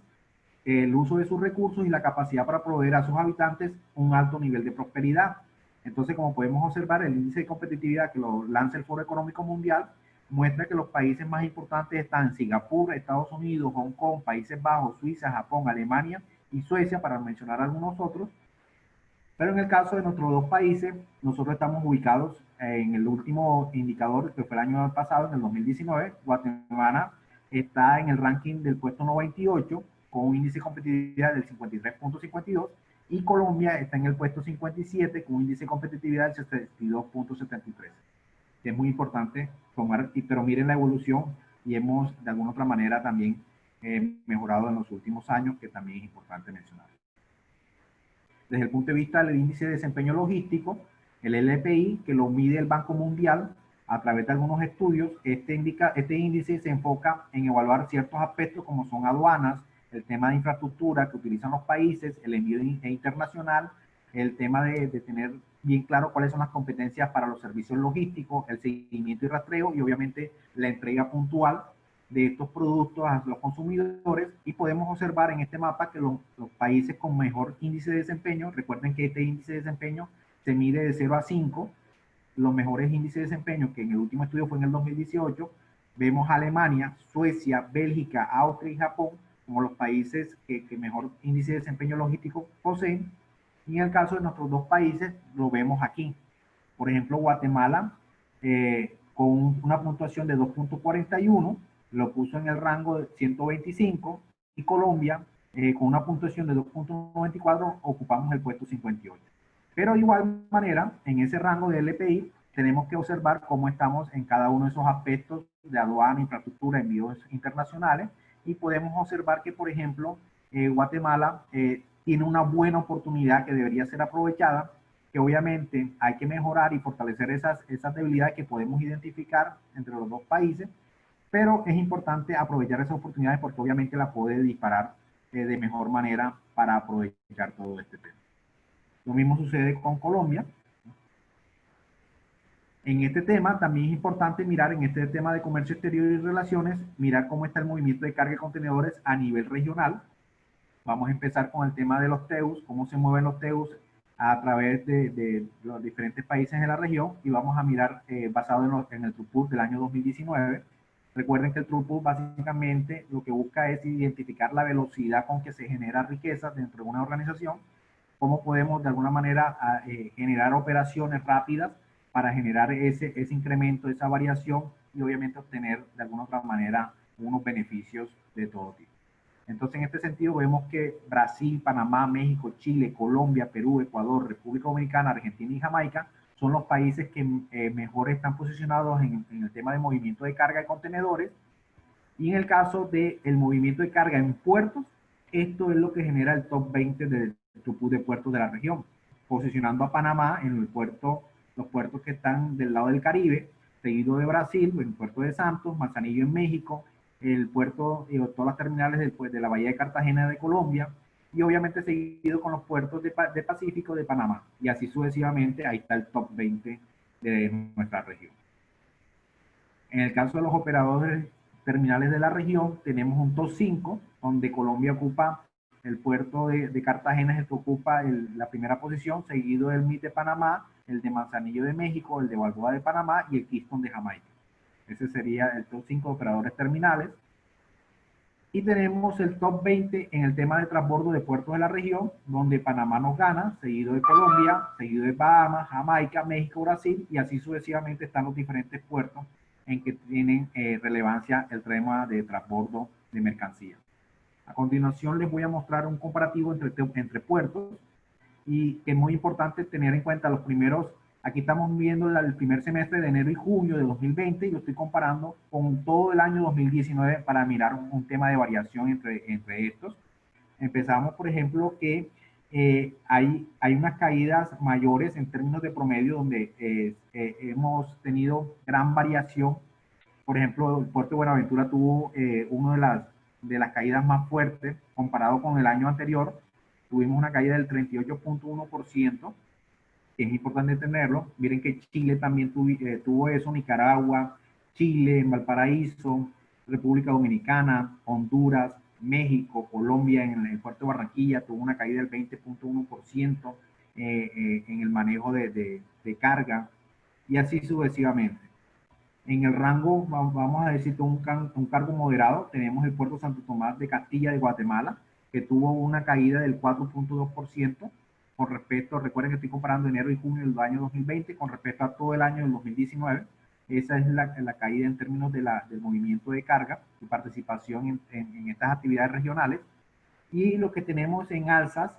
el uso de sus recursos y la capacidad para proveer a sus habitantes un alto nivel de prosperidad. Entonces, como podemos observar, el índice de competitividad que lo lanza el Foro Económico Mundial muestra que los países más importantes están Singapur, Estados Unidos, Hong Kong, Países Bajos, Suiza, Japón, Alemania y Suecia, para mencionar algunos otros. Pero en el caso de nuestros dos países, nosotros estamos ubicados en el último indicador, que fue el año pasado, en el 2019. Guatemala está en el ranking del puesto 98, con un índice de competitividad del 53.52, y Colombia está en el puesto 57, con un índice de competitividad del 62.73. Es muy importante tomar, pero miren la evolución, y hemos de alguna otra manera también mejorado en los últimos años, que también es importante mencionar. Desde el punto de vista del índice de desempeño logístico, el LPI, que lo mide el Banco Mundial a través de algunos estudios, este índice se enfoca en evaluar ciertos aspectos como son aduanas, el tema de infraestructura que utilizan los países, el envío internacional, el tema de tener bien claro cuáles son las competencias para los servicios logísticos, el seguimiento y rastreo y obviamente la entrega puntual de estos productos a los consumidores. Y podemos observar en este mapa que los países con mejor índice de desempeño, recuerden que este índice de desempeño se mide de 0 a 5, los mejores índices de desempeño, que en el último estudio fue en el 2018, vemos Alemania, Suecia, Bélgica, Austria y Japón como los países que mejor índice de desempeño logístico poseen. Y en el caso de nuestros dos países, lo vemos aquí. Por ejemplo, Guatemala, con una puntuación de 2.41, lo puso en el rango de 125, y Colombia, con una puntuación de 2.94, ocupamos el puesto 58. Pero de igual manera, en ese rango de LPI, tenemos que observar cómo estamos en cada uno de esos aspectos de aduana, infraestructura, envíos internacionales, y podemos observar que, por ejemplo, Guatemala tiene una buena oportunidad que debería ser aprovechada, que obviamente hay que mejorar y fortalecer esas debilidades que podemos identificar entre los dos países, pero es importante aprovechar esas oportunidades porque obviamente la puede disparar de mejor manera para aprovechar todo este tema. Lo mismo sucede con Colombia. En este tema también es importante mirar, en este tema de comercio exterior y relaciones, mirar cómo está el movimiento de carga de contenedores a nivel regional. Vamos a empezar con el tema de los TEUs, cómo se mueven los TEUs a través de los diferentes países de la región, y vamos a mirar basado en el throughput del año 2019. Recuerden que el throughput básicamente lo que busca es identificar la velocidad con que se genera riqueza dentro de una organización, cómo podemos de alguna manera generar operaciones rápidas para generar ese incremento, esa variación, y obviamente obtener de alguna otra manera unos beneficios de todo tipo. Entonces, en este sentido, vemos que Brasil, Panamá, México, Chile, Colombia, Perú, Ecuador, República Dominicana, Argentina y Jamaica son los países que mejor están posicionados en el tema de movimiento de carga de contenedores. Y en el caso del movimiento de carga en puertos, esto es lo que genera el top 20 del throughput de puertos de la región, posicionando a Panamá en el puerto, los puertos que están del lado del Caribe, seguido de Brasil, el puerto de Santos, Manzanillo en México, el puerto y todas las terminales de la Bahía de Cartagena de Colombia, y obviamente seguido con los puertos de Pacífico de Panamá, y así sucesivamente. Ahí está el top 20 de nuestra región. En el caso de los operadores terminales de la región, tenemos un top 5, donde Colombia ocupa el puerto de Cartagena, es el que ocupa la primera posición, seguido del MIT de Panamá, el de Manzanillo de México, el de Balboa de Panamá y el Keystone de Jamaica. Ese sería el top 5 de operadores terminales. Y tenemos el top 20 en el tema de transbordo de puertos de la región, donde Panamá nos gana, seguido de Colombia, seguido de Bahamas, Jamaica, México, Brasil, y así sucesivamente están los diferentes puertos en que tienen relevancia el tema de transbordo de mercancías. A continuación les voy a mostrar un comparativo entre puertos, y que es muy importante tener en cuenta los primeros. Aquí estamos viendo el primer semestre de enero y junio de 2020, y lo estoy comparando con todo el año 2019 para mirar un tema de variación entre estos. Empezamos, por ejemplo, que hay unas caídas mayores en términos de promedio, donde hemos tenido gran variación. Por ejemplo, el puerto de Buenaventura tuvo una de las caídas más fuertes comparado con el año anterior. Tuvimos una caída del 38.1%, que es importante tenerlo. Miren que Chile también tuvo eso, Nicaragua, Chile, Valparaíso, República Dominicana, Honduras, México, Colombia, en el puerto de Barranquilla tuvo una caída del 20.1% en el manejo de carga, y así sucesivamente. En el rango, vamos a decir, un cargo moderado, tenemos el puerto Santo Tomás de Castilla de Guatemala, que tuvo una caída del 4.2% con respecto. Recuerden que estoy comparando enero y junio del año 2020 con respecto a todo el año del 2019. Esa es la caída en términos del movimiento de carga y participación en estas actividades regionales. Y lo que tenemos en alzas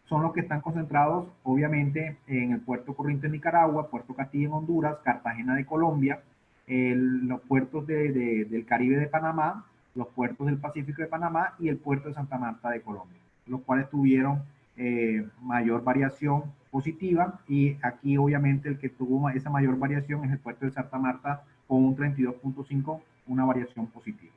son los que están concentrados, obviamente, en el puerto Corrientes de Nicaragua, puerto Castilla en Honduras, Cartagena de Colombia, los puertos del Caribe de Panamá, los puertos del Pacífico de Panamá y el puerto de Santa Marta de Colombia, los cuales tuvieron mayor variación positiva. Y aquí obviamente el que tuvo esa mayor variación es el puerto de Santa Marta, con un 32.5, una variación positiva.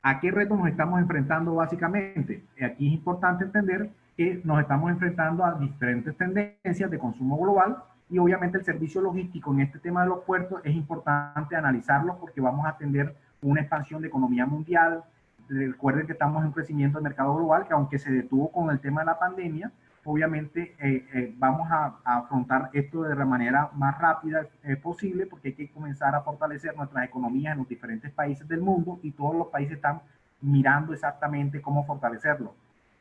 ¿A qué retos nos estamos enfrentando básicamente? Aquí es importante entender que nos estamos enfrentando a diferentes tendencias de consumo global, y obviamente el servicio logístico en este tema de los puertos es importante analizarlo, porque vamos a atender una expansión de economía mundial. Recuerden que estamos en un crecimiento del mercado global, que aunque se detuvo con el tema de la pandemia, obviamente vamos a afrontar esto de la manera más rápida posible, porque hay que comenzar a fortalecer nuestras economías en los diferentes países del mundo, y todos los países están mirando exactamente cómo fortalecerlo.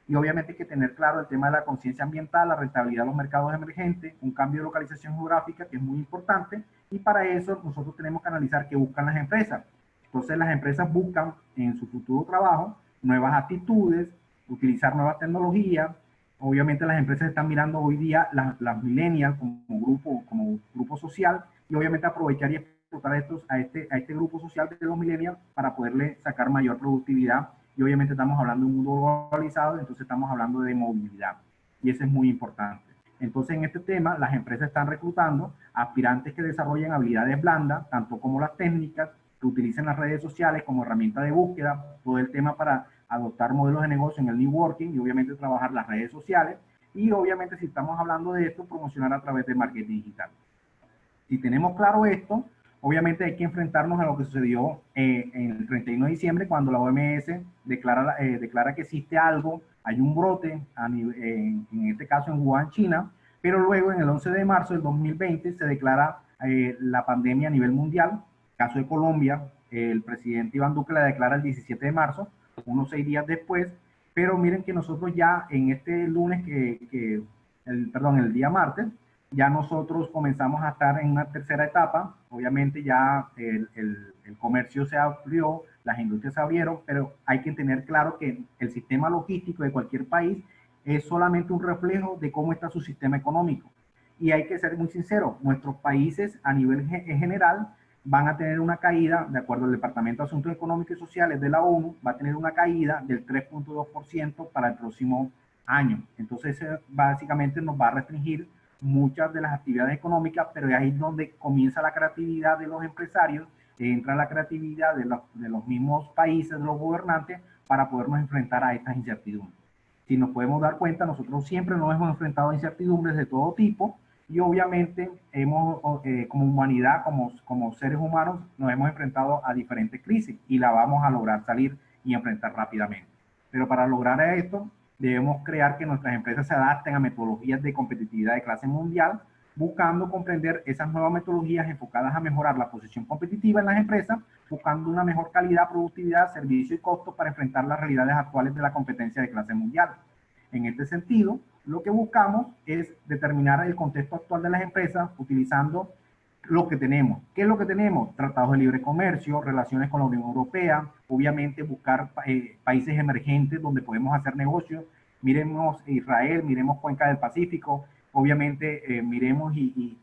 Y obviamente hay que tener claro el tema de la conciencia ambiental, la rentabilidad de los mercados emergentes, un cambio de localización geográfica que es muy importante, y para eso nosotros tenemos que analizar qué buscan las empresas. Entonces las empresas buscan en su futuro trabajo nuevas actitudes, utilizar nuevas tecnologías. Obviamente las empresas están mirando hoy día las millennials como grupo social, y obviamente aprovechar y explotar a este grupo social de los millennials para poderle sacar mayor productividad. Y obviamente estamos hablando de un mundo globalizado, entonces estamos hablando de movilidad, y eso es muy importante. Entonces en este tema las empresas están reclutando aspirantes que desarrollen habilidades blandas, tanto como las técnicas, que utilicen las redes sociales como herramienta de búsqueda, todo el tema para adoptar modelos de negocio en el new working, y obviamente trabajar las redes sociales, y obviamente si estamos hablando de esto, promocionar a través de marketing digital. Si tenemos claro esto, obviamente hay que enfrentarnos a lo que sucedió en el 31 de diciembre, cuando la OMS declara que existe algo, hay un brote, en este caso en Wuhan, China, pero luego en el 11 de marzo del 2020 se declara la pandemia a nivel mundial. Caso de Colombia, el presidente Iván Duque la declara el 17 de marzo, unos 6 días después, pero miren que nosotros ya en este lunes, el día martes, ya nosotros comenzamos a estar en una tercera etapa. Obviamente ya el comercio se abrió, las industrias se abrieron, pero hay que tener claro que el sistema logístico de cualquier país es solamente un reflejo de cómo está su sistema económico. Y hay que ser muy sinceros, nuestros países a nivel general van a tener una caída, de acuerdo al Departamento de Asuntos Económicos y Sociales de la ONU, va a tener una caída del 3.2% para el próximo año. Entonces, básicamente nos va a restringir muchas de las actividades económicas, pero es ahí donde comienza la creatividad de los empresarios, entra la creatividad de los mismos países, de los gobernantes, para podernos enfrentar a estas incertidumbres. Si nos podemos dar cuenta, nosotros siempre nos hemos enfrentado a incertidumbres de todo tipo, y obviamente como humanidad, como seres humanos, nos hemos enfrentado a diferentes crisis y la vamos a lograr salir y enfrentar rápidamente. Pero para lograr esto, debemos crear que nuestras empresas se adapten a metodologías de competitividad de clase mundial, buscando comprender esas nuevas metodologías enfocadas a mejorar la posición competitiva en las empresas, buscando una mejor calidad, productividad, servicio y costo para enfrentar las realidades actuales de la competencia de clase mundial. En este sentido, lo que buscamos es determinar el contexto actual de las empresas utilizando lo que tenemos. ¿Qué es lo que tenemos? Tratados de libre comercio, relaciones con la Unión Europea, obviamente buscar países emergentes donde podemos hacer negocios. Miremos Israel, miremos Cuenca del Pacífico, obviamente miremos y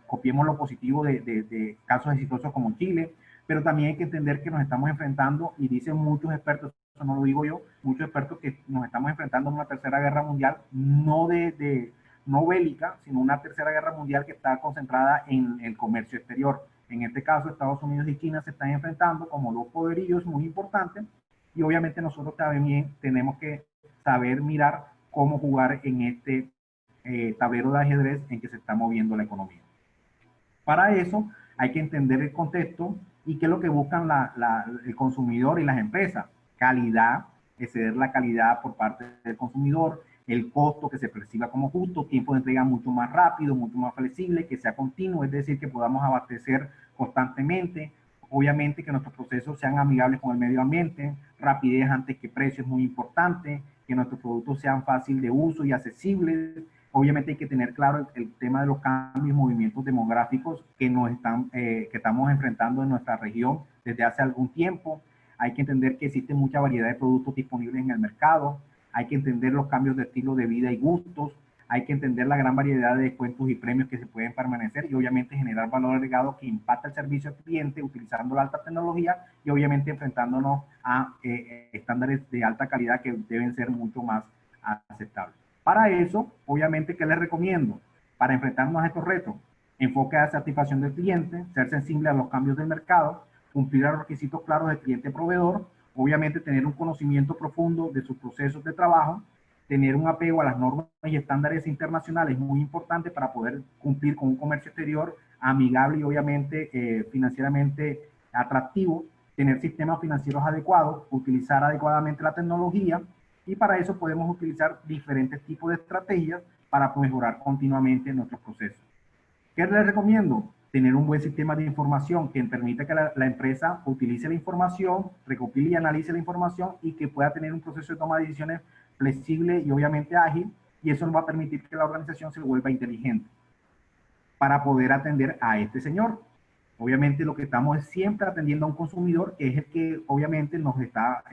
copiemos lo positivo de casos exitosos como Chile, pero también hay que entender que nos estamos enfrentando, y dicen muchos expertos, eso no lo digo yo, muchos expertos, que nos estamos enfrentando a una tercera guerra mundial, no bélica, sino una tercera guerra mundial que está concentrada en el comercio exterior. En este caso, Estados Unidos y China se están enfrentando como dos poderíos muy importantes, y obviamente nosotros también tenemos que saber mirar cómo jugar en este tablero de ajedrez en que se está moviendo la economía. Para eso hay que entender el contexto y qué es lo que buscan el consumidor y las empresas. Calidad, exceder la calidad por parte del consumidor, el costo que se perciba como justo, tiempo de entrega mucho más rápido, mucho más flexible, que sea continuo, es decir, que podamos abastecer constantemente. Obviamente que nuestros procesos sean amigables con el medio ambiente, rapidez antes que precio es muy importante, que nuestros productos sean fáciles de uso y accesibles. Obviamente hay que tener claro el tema de los cambios y movimientos demográficos que estamos enfrentando en nuestra región desde hace algún tiempo. Hay que entender que existe mucha variedad de productos disponibles en el mercado. Hay que entender los cambios de estilo de vida y gustos. Hay que entender la gran variedad de descuentos y premios que se pueden permanecer, y obviamente generar valor agregado que impacta el servicio al cliente utilizando la alta tecnología, y obviamente enfrentándonos a estándares de alta calidad que deben ser mucho más aceptables. Para eso, obviamente, ¿qué les recomiendo? Para enfrentarnos a estos retos, enfoque a satisfacción del cliente, ser sensible a los cambios del mercado, cumplir los requisitos claros del cliente-proveedor, obviamente tener un conocimiento profundo de sus procesos de trabajo, tener un apego a las normas y estándares internacionales muy importante para poder cumplir con un comercio exterior amigable y obviamente financieramente atractivo, tener sistemas financieros adecuados, utilizar adecuadamente la tecnología, y para eso podemos utilizar diferentes tipos de estrategias para mejorar continuamente nuestros procesos. ¿Qué les recomiendo? Tener un buen sistema de información que permita que la empresa utilice la información, recopile y analice la información, y que pueda tener un proceso de toma de decisiones flexible y obviamente ágil, y eso nos va a permitir que la organización se vuelva inteligente para poder atender a este señor. Obviamente lo que estamos es siempre atendiendo a un consumidor, que es el que obviamente nos está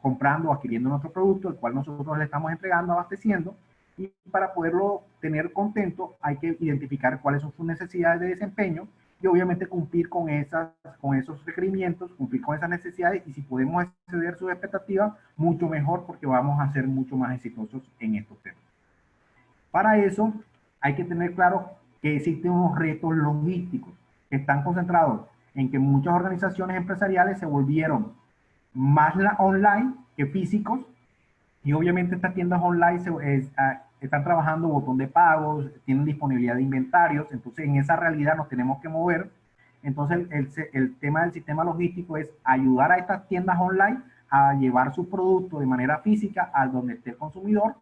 comprando o adquiriendo nuestro producto, el cual nosotros le estamos entregando, abasteciendo, y para poderlo tener contento hay que identificar cuáles son sus necesidades de desempeño, y obviamente cumplir con esos requerimientos, cumplir con esas necesidades, y si podemos exceder sus expectativas, mucho mejor, porque vamos a ser mucho más exitosos en estos temas. Para eso hay que tener claro que existen unos retos logísticos que están concentrados en que muchas organizaciones empresariales se volvieron más online que físicos, y obviamente estas tiendas online están trabajando botón de pagos, tienen disponibilidad de inventarios, entonces en esa realidad nos tenemos que mover. Entonces el tema del sistema logístico es ayudar a estas tiendas online a llevar su producto de manera física a donde esté el consumidor,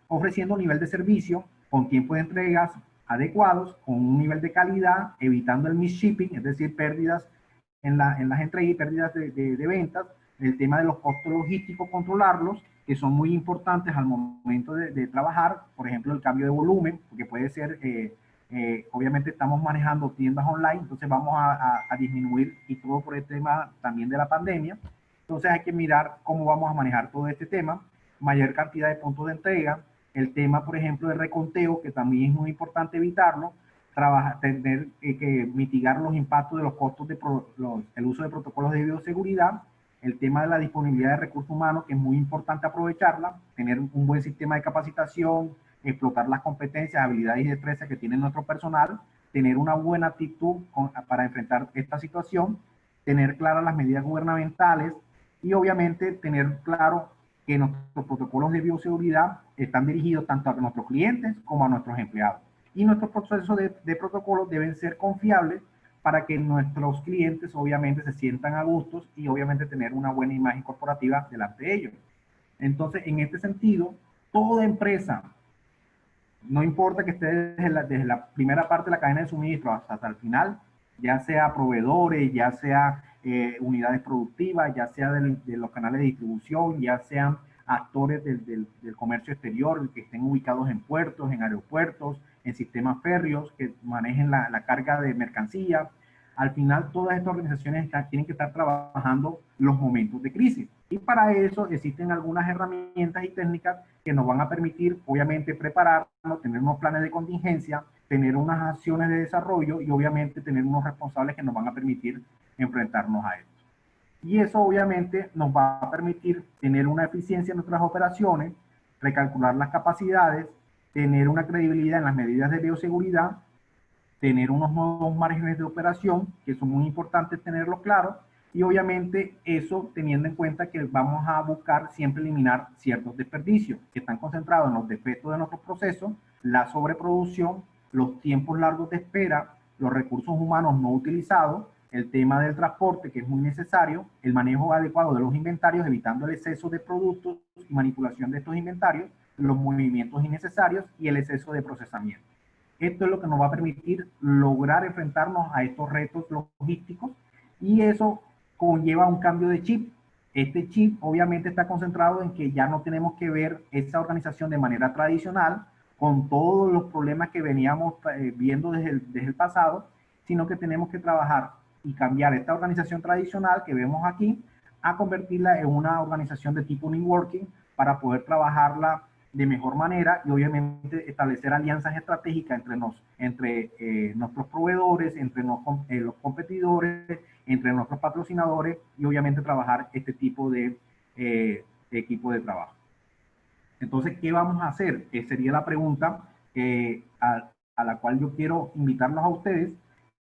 ofreciendo un nivel de servicio con tiempo de entregas adecuados, con un nivel de calidad, evitando el misshipping, es decir, pérdidas en las entregas y pérdidas de ventas, el tema de los costos logísticos, controlarlos, que son muy importantes al momento de trabajar, por ejemplo, el cambio de volumen, porque puede ser, obviamente estamos manejando tiendas online, entonces vamos a disminuir, y todo por el tema también de la pandemia. Entonces hay que mirar cómo vamos a manejar todo este tema, mayor cantidad de puntos de entrega, el tema, por ejemplo, de reconteo, que también es muy importante evitarlo, tener que mitigar los impactos de los costos de el uso de protocolos de bioseguridad, el tema de la disponibilidad de recursos humanos, que es muy importante aprovecharla, tener un buen sistema de capacitación, explotar las competencias, habilidades y destrezas que tiene nuestro personal, tener una buena actitud para enfrentar esta situación, tener claras las medidas gubernamentales y obviamente tener claro que nuestros protocolos de bioseguridad están dirigidos tanto a nuestros clientes como a nuestros empleados. Y nuestros procesos de protocolos deben ser confiables para que nuestros clientes obviamente se sientan a gustos y obviamente tener una buena imagen corporativa delante de ellos. Entonces, en este sentido, toda empresa, no importa que esté desde la primera parte de la cadena de suministro hasta el final, ya sea proveedores, ya sea unidades productivas, ya sea de los canales de distribución, ya sean actores del comercio exterior que estén ubicados en puertos, en aeropuertos, en sistemas férreos, que manejen la carga de mercancía. Al final, todas estas organizaciones tienen que estar trabajando los momentos de crisis. Y para eso existen algunas herramientas y técnicas que nos van a permitir, obviamente, prepararnos, tener unos planes de contingencia, tener unas acciones de desarrollo y, obviamente, tener unos responsables que nos van a permitir enfrentarnos a esto. Y eso, obviamente, nos va a permitir tener una eficiencia en nuestras operaciones, recalcular las capacidades, tener una credibilidad en las medidas de bioseguridad, tener unos nuevos márgenes de operación, que son muy importantes tenerlo claro, y obviamente eso teniendo en cuenta que vamos a buscar siempre eliminar ciertos desperdicios que están concentrados en los defectos de nuestros procesos, la sobreproducción, los tiempos largos de espera, los recursos humanos no utilizados, el tema del transporte, que es muy necesario, el manejo adecuado de los inventarios, evitando el exceso de productos y manipulación de estos inventarios, los movimientos innecesarios y el exceso de procesamiento. Esto es lo que nos va a permitir lograr enfrentarnos a estos retos logísticos y eso conlleva un cambio de chip. Este chip obviamente está concentrado en que ya no tenemos que ver esa organización de manera tradicional con todos los problemas que veníamos viendo desde el pasado, sino que tenemos que trabajar y cambiar esta organización tradicional que vemos aquí a convertirla en una organización de tipo New Working para poder trabajarla de mejor manera y obviamente establecer alianzas estratégicas entre nuestros proveedores, entre los competidores, entre nuestros patrocinadores y obviamente trabajar este tipo de equipo de trabajo. Entonces, ¿qué vamos a hacer? Sería la pregunta a la cual yo quiero invitarlos a ustedes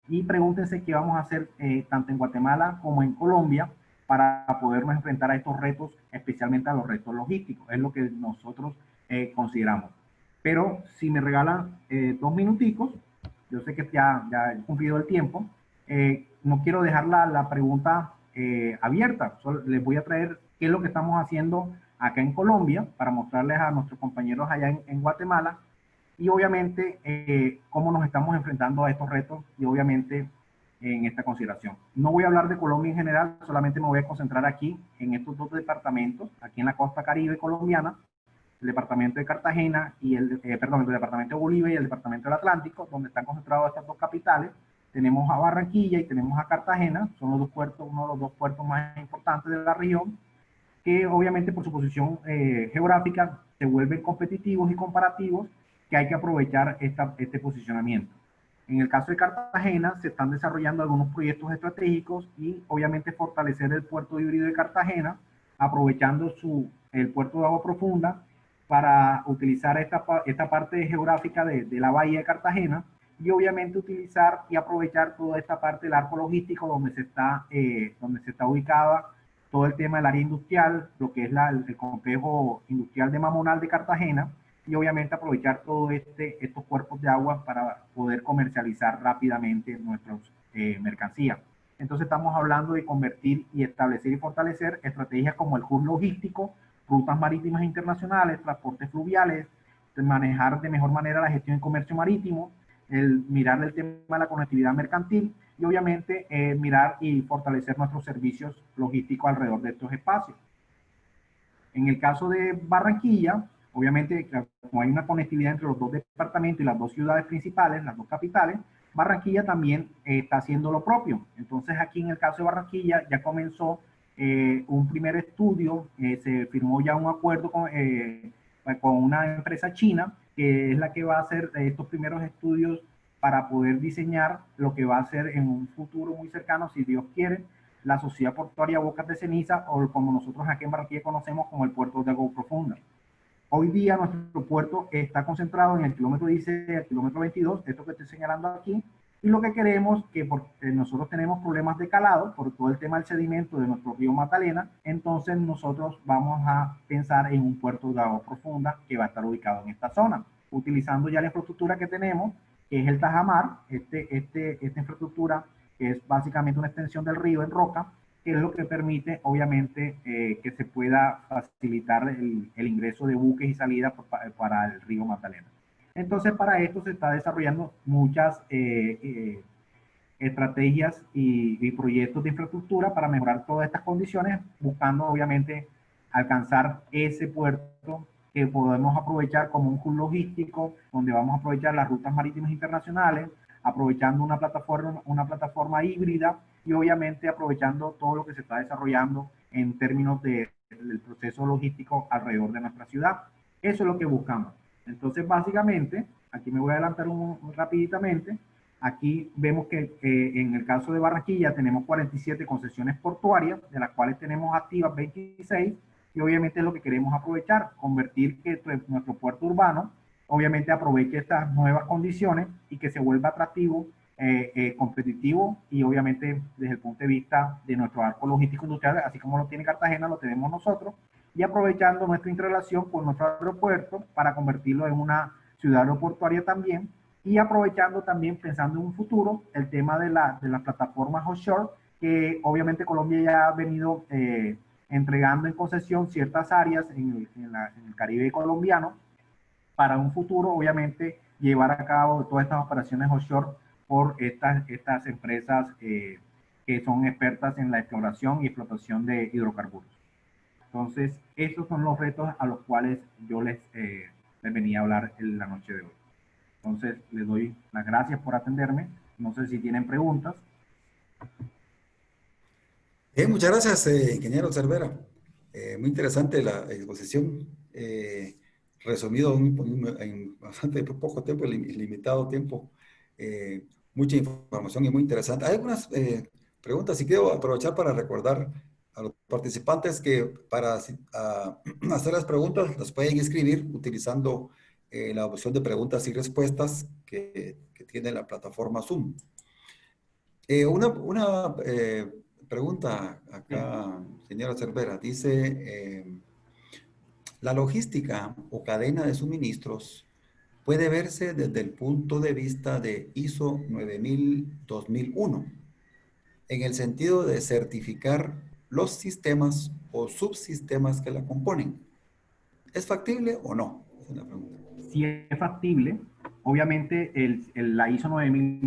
y pregúntense qué vamos a hacer tanto en Guatemala como en Colombia para podernos enfrentar a estos retos, especialmente a los retos logísticos. Es lo que nosotros consideramos. Pero si me regalan 2 minuticos, yo sé que ya he cumplido el tiempo, no quiero dejar la pregunta abierta. Solo les voy a traer qué es lo que estamos haciendo acá en Colombia para mostrarles a nuestros compañeros allá en Guatemala y obviamente cómo nos estamos enfrentando a estos retos y obviamente en esta consideración. No voy a hablar de Colombia en general, solamente me voy a concentrar aquí en estos dos departamentos, aquí en la costa caribe colombiana, el departamento de Cartagena y el departamento de Bolívar y el departamento del Atlántico, donde están concentrados estas dos capitales. Tenemos a Barranquilla y tenemos a Cartagena, son los dos puertos, uno de los dos puertos más importantes de la región, que obviamente por su posición geográfica se vuelven competitivos y comparativos, que hay que aprovechar este posicionamiento. En el caso de Cartagena se están desarrollando algunos proyectos estratégicos y obviamente fortalecer el puerto híbrido de Cartagena, aprovechando el puerto de agua profunda para utilizar esta parte geográfica de la bahía de Cartagena y obviamente utilizar y aprovechar toda esta parte del arco logístico donde se está ubicada todo el tema del área industrial, lo que es el complejo industrial de Mamonal de Cartagena, y obviamente aprovechar todos estos cuerpos de agua para poder comercializar rápidamente nuestras mercancías. Entonces estamos hablando de convertir y establecer y fortalecer estrategias como el hub logístico, rutas marítimas internacionales, transportes fluviales, de manejar de mejor manera la gestión y comercio marítimo, el mirar el tema de la conectividad mercantil y obviamente mirar y fortalecer nuestros servicios logísticos alrededor de estos espacios. En el caso de Barranquilla, obviamente, como hay una conectividad entre los dos departamentos y las dos ciudades principales, las dos capitales, Barranquilla también está haciendo lo propio. Entonces, aquí en el caso de Barranquilla ya comenzó un primer estudio, se firmó ya un acuerdo con una empresa china, que es la que va a hacer estos primeros estudios para poder diseñar lo que va a ser en un futuro muy cercano, si Dios quiere, la Sociedad Portuaria Bocas de Ceniza, o como nosotros aquí en Barranquilla conocemos como el puerto de agua profunda. Hoy día nuestro puerto está concentrado en el kilómetro 16, el kilómetro 22, esto que estoy señalando aquí, y lo que queremos, que porque nosotros tenemos problemas de calado por todo el tema del sedimento de nuestro río Magdalena, entonces nosotros vamos a pensar en un puerto de agua profunda que va a estar ubicado en esta zona, utilizando ya la infraestructura que tenemos, que es el Tajamar, esta infraestructura que es básicamente una extensión del río en roca, que es lo que permite, obviamente, que se pueda facilitar el ingreso de buques y salidas para el río Magdalena. Entonces, para esto se está desarrollando muchas estrategias y proyectos de infraestructura para mejorar todas estas condiciones, buscando, obviamente, alcanzar ese puerto que podemos aprovechar como un hub logístico, donde vamos a aprovechar las rutas marítimas internacionales, aprovechando una plataforma híbrida y obviamente aprovechando todo lo que se está desarrollando en términos del proceso logístico alrededor de nuestra ciudad. Eso es lo que buscamos. Entonces, básicamente, aquí me voy a adelantar rapiditamente. Aquí vemos que en el caso de Barranquilla tenemos 47 concesiones portuarias, de las cuales tenemos activas 26, y obviamente es lo que queremos aprovechar, convertir que nuestro puerto urbano obviamente aproveche estas nuevas condiciones y que se vuelva atractivo, competitivo y obviamente desde el punto de vista de nuestro arco logístico industrial, así como lo tiene Cartagena, lo tenemos nosotros, y aprovechando nuestra interrelación con nuestro aeropuerto para convertirlo en una ciudad aeroportuaria también, y aprovechando también, pensando en un futuro, el tema de las plataformas offshore, que obviamente Colombia ya ha venido entregando en concesión ciertas áreas en el Caribe colombiano, para un futuro, obviamente, llevar a cabo todas estas operaciones offshore por estas empresas que son expertas en la exploración y explotación de hidrocarburos. Entonces, estos son los retos a los cuales yo les venía a hablar en la noche de hoy. Entonces, les doy las gracias por atenderme. No sé si tienen preguntas. Muchas gracias, ingeniero Cervera. Muy interesante la exposición. Resumido en bastante poco tiempo, limitado tiempo. eh, Mucha información y muy interesante. Hay algunas preguntas y quiero aprovechar para recordar a los participantes que para hacer las preguntas las pueden escribir utilizando la opción de preguntas y respuestas que tiene la plataforma Zoom. Una pregunta Sí. acá, señora Cervera, dice, la logística o cadena de suministros puede verse desde el punto de vista de ISO 9000-2001, en el sentido de certificar los sistemas o subsistemas que la componen. ¿Es factible o no? Esa es la pregunta. Si es factible, obviamente la ISO 9000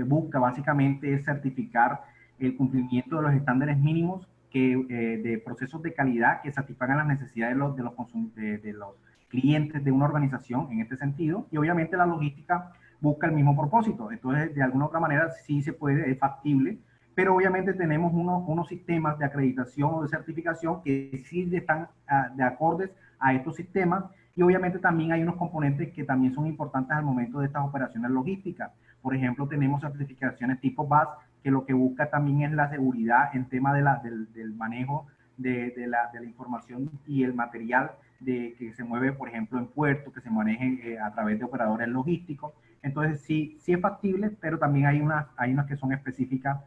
busca básicamente es certificar el cumplimiento de los estándares mínimos de procesos de calidad que satisfagan las necesidades de los clientes de una organización en este sentido, y obviamente la logística busca el mismo propósito. Entonces, de alguna otra manera sí se puede, es factible, pero obviamente tenemos unos sistemas de acreditación o de certificación que sí están de acordes a estos sistemas, y obviamente también hay unos componentes que también son importantes al momento de estas operaciones logísticas. Por ejemplo, tenemos certificaciones tipo BAS, que lo que busca también es la seguridad en tema del manejo de la información y el material que se mueve, por ejemplo, en puertos, que se maneje a través de operadores logísticos. Entonces, sí es factible, pero también hay unas que son específicas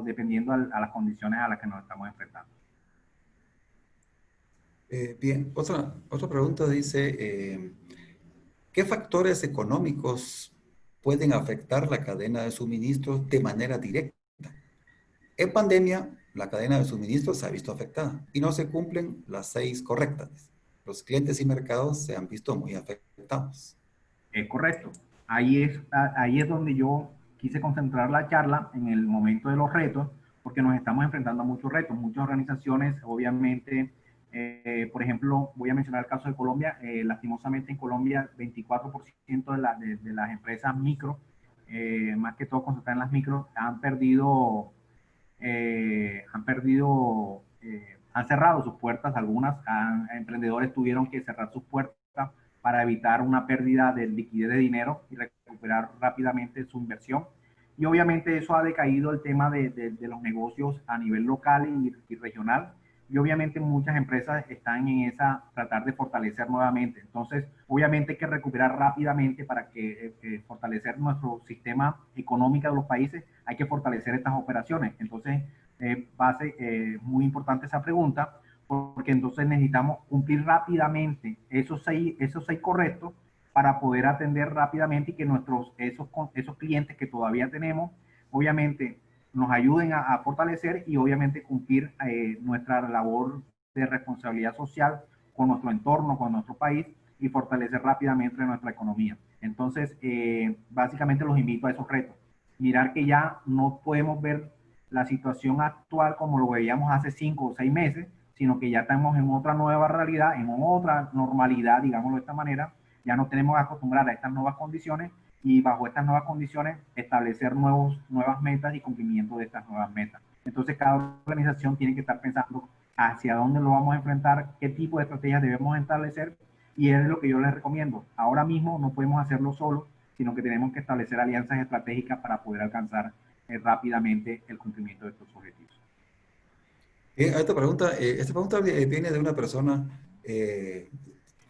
dependiendo a las condiciones a las que nos estamos enfrentando. Bien, otra pregunta dice, ¿Qué factores económicos pueden afectar la cadena de suministros de manera directa? En pandemia, la cadena de suministros se ha visto afectada y no se cumplen las 6 correctas. Los clientes y mercados se han visto muy afectados. Es correcto. Ahí es donde yo quise concentrar la charla en el momento de los retos, porque nos estamos enfrentando a muchos retos. Muchas organizaciones, obviamente, por ejemplo, voy a mencionar el caso de Colombia. Lastimosamente en Colombia, 24% de las empresas micro, más que todo concentradas en las micro, han cerrado sus puertas. Emprendedores tuvieron que cerrar sus puertas para evitar una pérdida de liquidez de dinero y recuperar rápidamente su inversión. Y obviamente eso ha decaído el tema de los negocios a nivel local y regional. Y obviamente muchas empresas están en esa, tratar de fortalecer nuevamente. Entonces, obviamente hay que recuperar rápidamente para que fortalecer nuestro sistema económico de los países, hay que fortalecer estas operaciones. Entonces, muy importante esa pregunta, porque entonces necesitamos cumplir rápidamente esos seis correctos para poder atender rápidamente y que esos clientes que todavía tenemos, obviamente, nos ayuden a fortalecer y obviamente cumplir nuestra labor de responsabilidad social con nuestro entorno, con nuestro país y fortalecer rápidamente nuestra economía. Entonces, básicamente los invito a esos retos. Mirar que ya no podemos ver la situación actual como lo veíamos hace 5 o 6 meses, sino que ya estamos en otra nueva realidad, en otra normalidad, digámoslo de esta manera. Ya nos tenemos que acostumbrar a estas nuevas condiciones y bajo estas nuevas condiciones establecer nuevas metas y cumplimiento de estas nuevas metas. Entonces cada organización tiene que estar pensando hacia dónde lo vamos a enfrentar, qué tipo de estrategias debemos establecer, y es lo que yo les recomiendo. Ahora mismo no podemos hacerlo solo, sino que tenemos que establecer alianzas estratégicas para poder alcanzar rápidamente el cumplimiento de estos objetivos. Esta pregunta viene de una persona,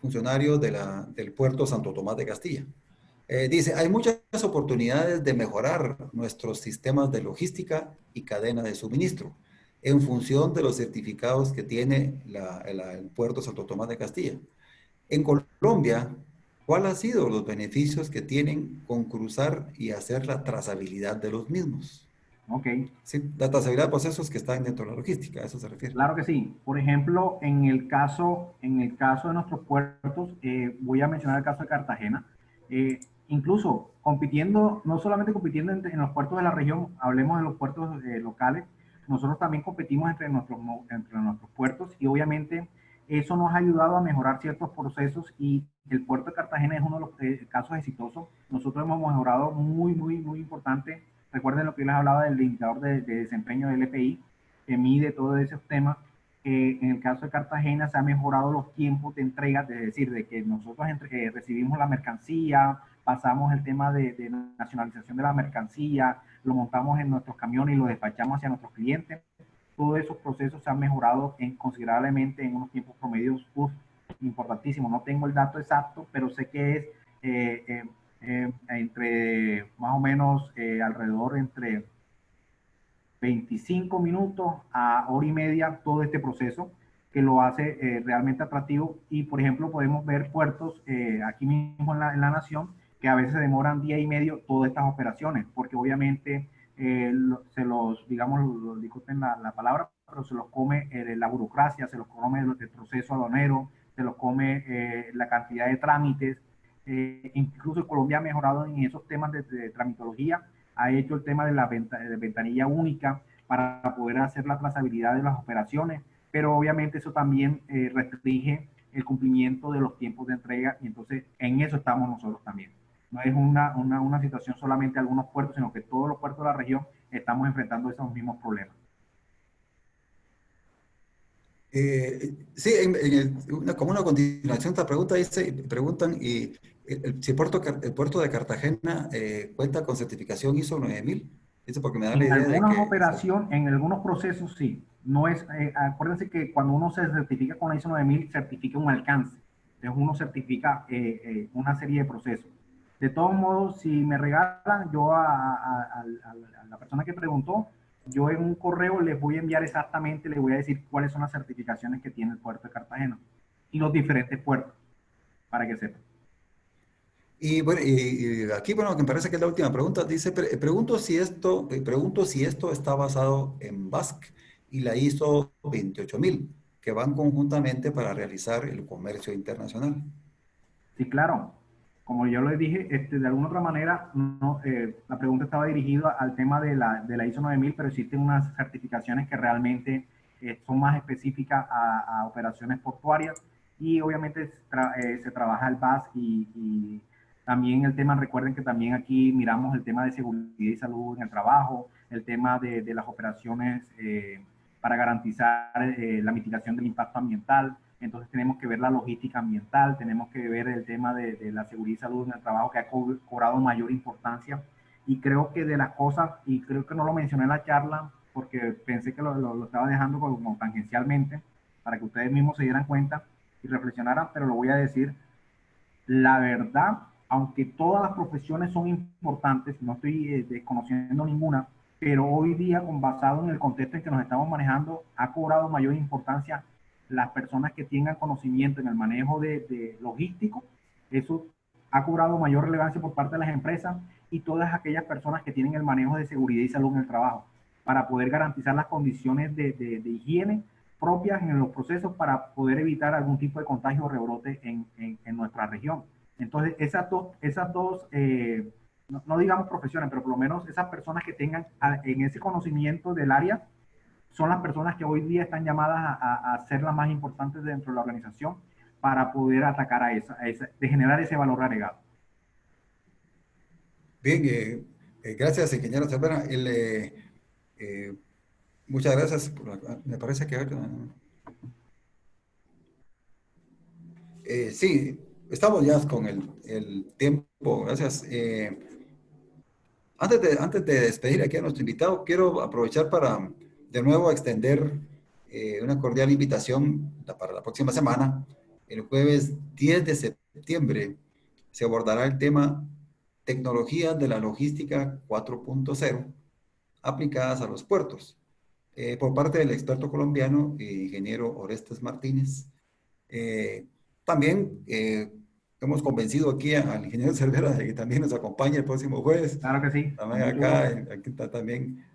funcionario del puerto Santo Tomás de Castilla. Dice, hay muchas oportunidades de mejorar nuestros sistemas de logística y cadena de suministro en función de los certificados que tiene el puerto Santo Tomás de Castilla. En Colombia, ¿cuáles han sido los beneficios que tienen con cruzar y hacer la trazabilidad de los mismos? Ok, Sí, la trazabilidad de procesos que están dentro de la logística, a eso se refiere. claro que sí. Por ejemplo, en el caso de nuestros puertos, voy a mencionar el caso de Cartagena. Incluso compitiendo, no solamente compitiendo en los puertos de la región, hablemos de los puertos locales, nosotros también competimos entre nuestros puertos, y obviamente eso nos ha ayudado a mejorar ciertos procesos, y el puerto de Cartagena es uno de los casos exitosos. Nosotros hemos mejorado muy, muy, muy importante. Recuerden lo que les hablaba del indicador de desempeño del EPI, que mide todos esos temas. En el caso de Cartagena se han mejorado los tiempos de entrega, es decir, de que nosotros recibimos la mercancía, pasamos el tema de nacionalización de la mercancía, lo montamos en nuestros camiones y lo despachamos hacia nuestros clientes. Todos esos procesos se han mejorado considerablemente en unos tiempos promedios importantísimos. No tengo el dato exacto, pero sé que es entre más o menos alrededor entre 25 minutos a hora y media todo este proceso, que lo hace realmente atractivo. Y por ejemplo podemos ver puertos aquí mismo en la nación que a veces demoran día y medio todas estas operaciones, porque obviamente digamos, disculpen la palabra, pero se los come la burocracia, se los come el proceso aduanero, se los come la cantidad de trámites. Incluso Colombia ha mejorado en esos temas de tramitología, ha hecho el tema de la ventanilla única para poder hacer la trazabilidad de las operaciones, pero obviamente eso también restringe el cumplimiento de los tiempos de entrega, y entonces en eso estamos nosotros también. No es una situación solamente de algunos puertos, sino que todos los puertos de la región estamos enfrentando esos mismos problemas. Sí, como una continuación de esta pregunta, preguntan si el puerto de Cartagena cuenta con certificación ISO 9000. Dice porque me da la En idea de algunas que... operaciones, en algunos procesos sí. No es, acuérdense que cuando uno se certifica con la ISO 9000, certifica un alcance. Entonces uno certifica una serie de procesos. De todos modos, si me regalan, yo a la persona que preguntó, yo en un correo les voy a enviar exactamente, les voy a decir cuáles son las certificaciones que tiene el puerto de Cartagena y los diferentes puertos, para que sepan. Y, bueno, y aquí, bueno, que me parece que es la última pregunta, dice, pregunto si esto está basado en BASC y la ISO 28000, que van conjuntamente para realizar el comercio internacional. Sí, claro. Como yo le dije, de alguna otra manera, no, la pregunta estaba dirigida al tema de la ISO 9000, pero existen unas certificaciones que realmente son más específicas a operaciones portuarias y obviamente se trabaja el BAS y también el tema, recuerden que también aquí miramos el tema de seguridad y salud en el trabajo, el tema de las operaciones para garantizar la mitigación del impacto ambiental. Entonces tenemos que ver la logística ambiental, tenemos que ver el tema de la seguridad y salud en el trabajo que ha cobrado mayor importancia. Y creo que de las cosas, y creo que no lo mencioné en la charla, porque pensé que lo estaba dejando como tangencialmente, para que ustedes mismos se dieran cuenta y reflexionaran, pero lo voy a decir, la verdad, aunque todas las profesiones son importantes, no estoy desconociendo ninguna, pero hoy día, basado en el contexto en que nos estamos manejando, ha cobrado mayor importancia las personas que tengan conocimiento en el manejo de logístico. Eso ha cobrado mayor relevancia por parte de las empresas y todas aquellas personas que tienen el manejo de seguridad y salud en el trabajo, para poder garantizar las condiciones de higiene propias en los procesos para poder evitar algún tipo de contagio o rebrote en nuestra región. Entonces, esas dos no digamos profesiones, pero por lo menos esas personas que tengan en ese conocimiento del área, son las personas que hoy día están llamadas a ser las más importantes dentro de la organización para poder atacar de generar ese valor agregado. Bien, gracias, ingeniero Cervera. Eh, muchas gracias. Me parece que... sí, estamos ya con el tiempo. Gracias. Antes de despedir aquí a nuestro invitado, quiero aprovechar para de nuevo extender una cordial invitación para la próxima semana. El jueves 10 de septiembre se abordará el tema Tecnologías de la Logística 4.0 aplicadas a los puertos, por parte del experto colombiano, ingeniero Orestes Martínez. Eh, también hemos convencido aquí al ingeniero Cervera de que también nos acompañe el próximo jueves. Claro que sí, con También mucho acá, gusto. aquí está también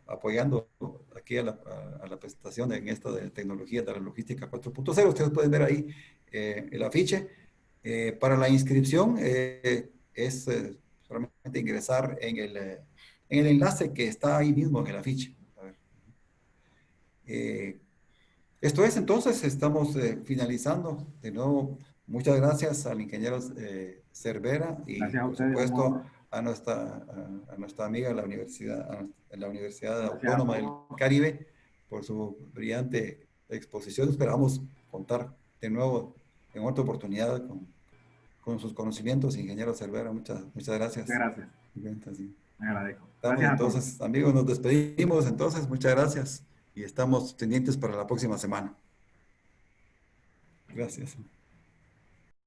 apoyando aquí a la presentación en esto de tecnología de la logística 4.0. Ustedes pueden ver ahí el afiche. Para la inscripción es solamente ingresar en el enlace que está ahí mismo en el afiche. A ver. Eh, Esto es, entonces, estamos finalizando. De nuevo, muchas gracias al ingeniero Cervera y, Gracias a por ustedes, un supuesto, honor. a nuestra amiga de la Universidad Gracias a Autónoma del todos. Caribe por su brillante exposición. Esperamos contar de nuevo en otra oportunidad con sus conocimientos, ingeniero Cervera. Muchas Muchas gracias. gracias. Así. Me agradezco. Estamos Gracias a todos. entonces, amigos, nos despedimos. Entonces, muchas gracias y estamos pendientes para la próxima semana. Gracias.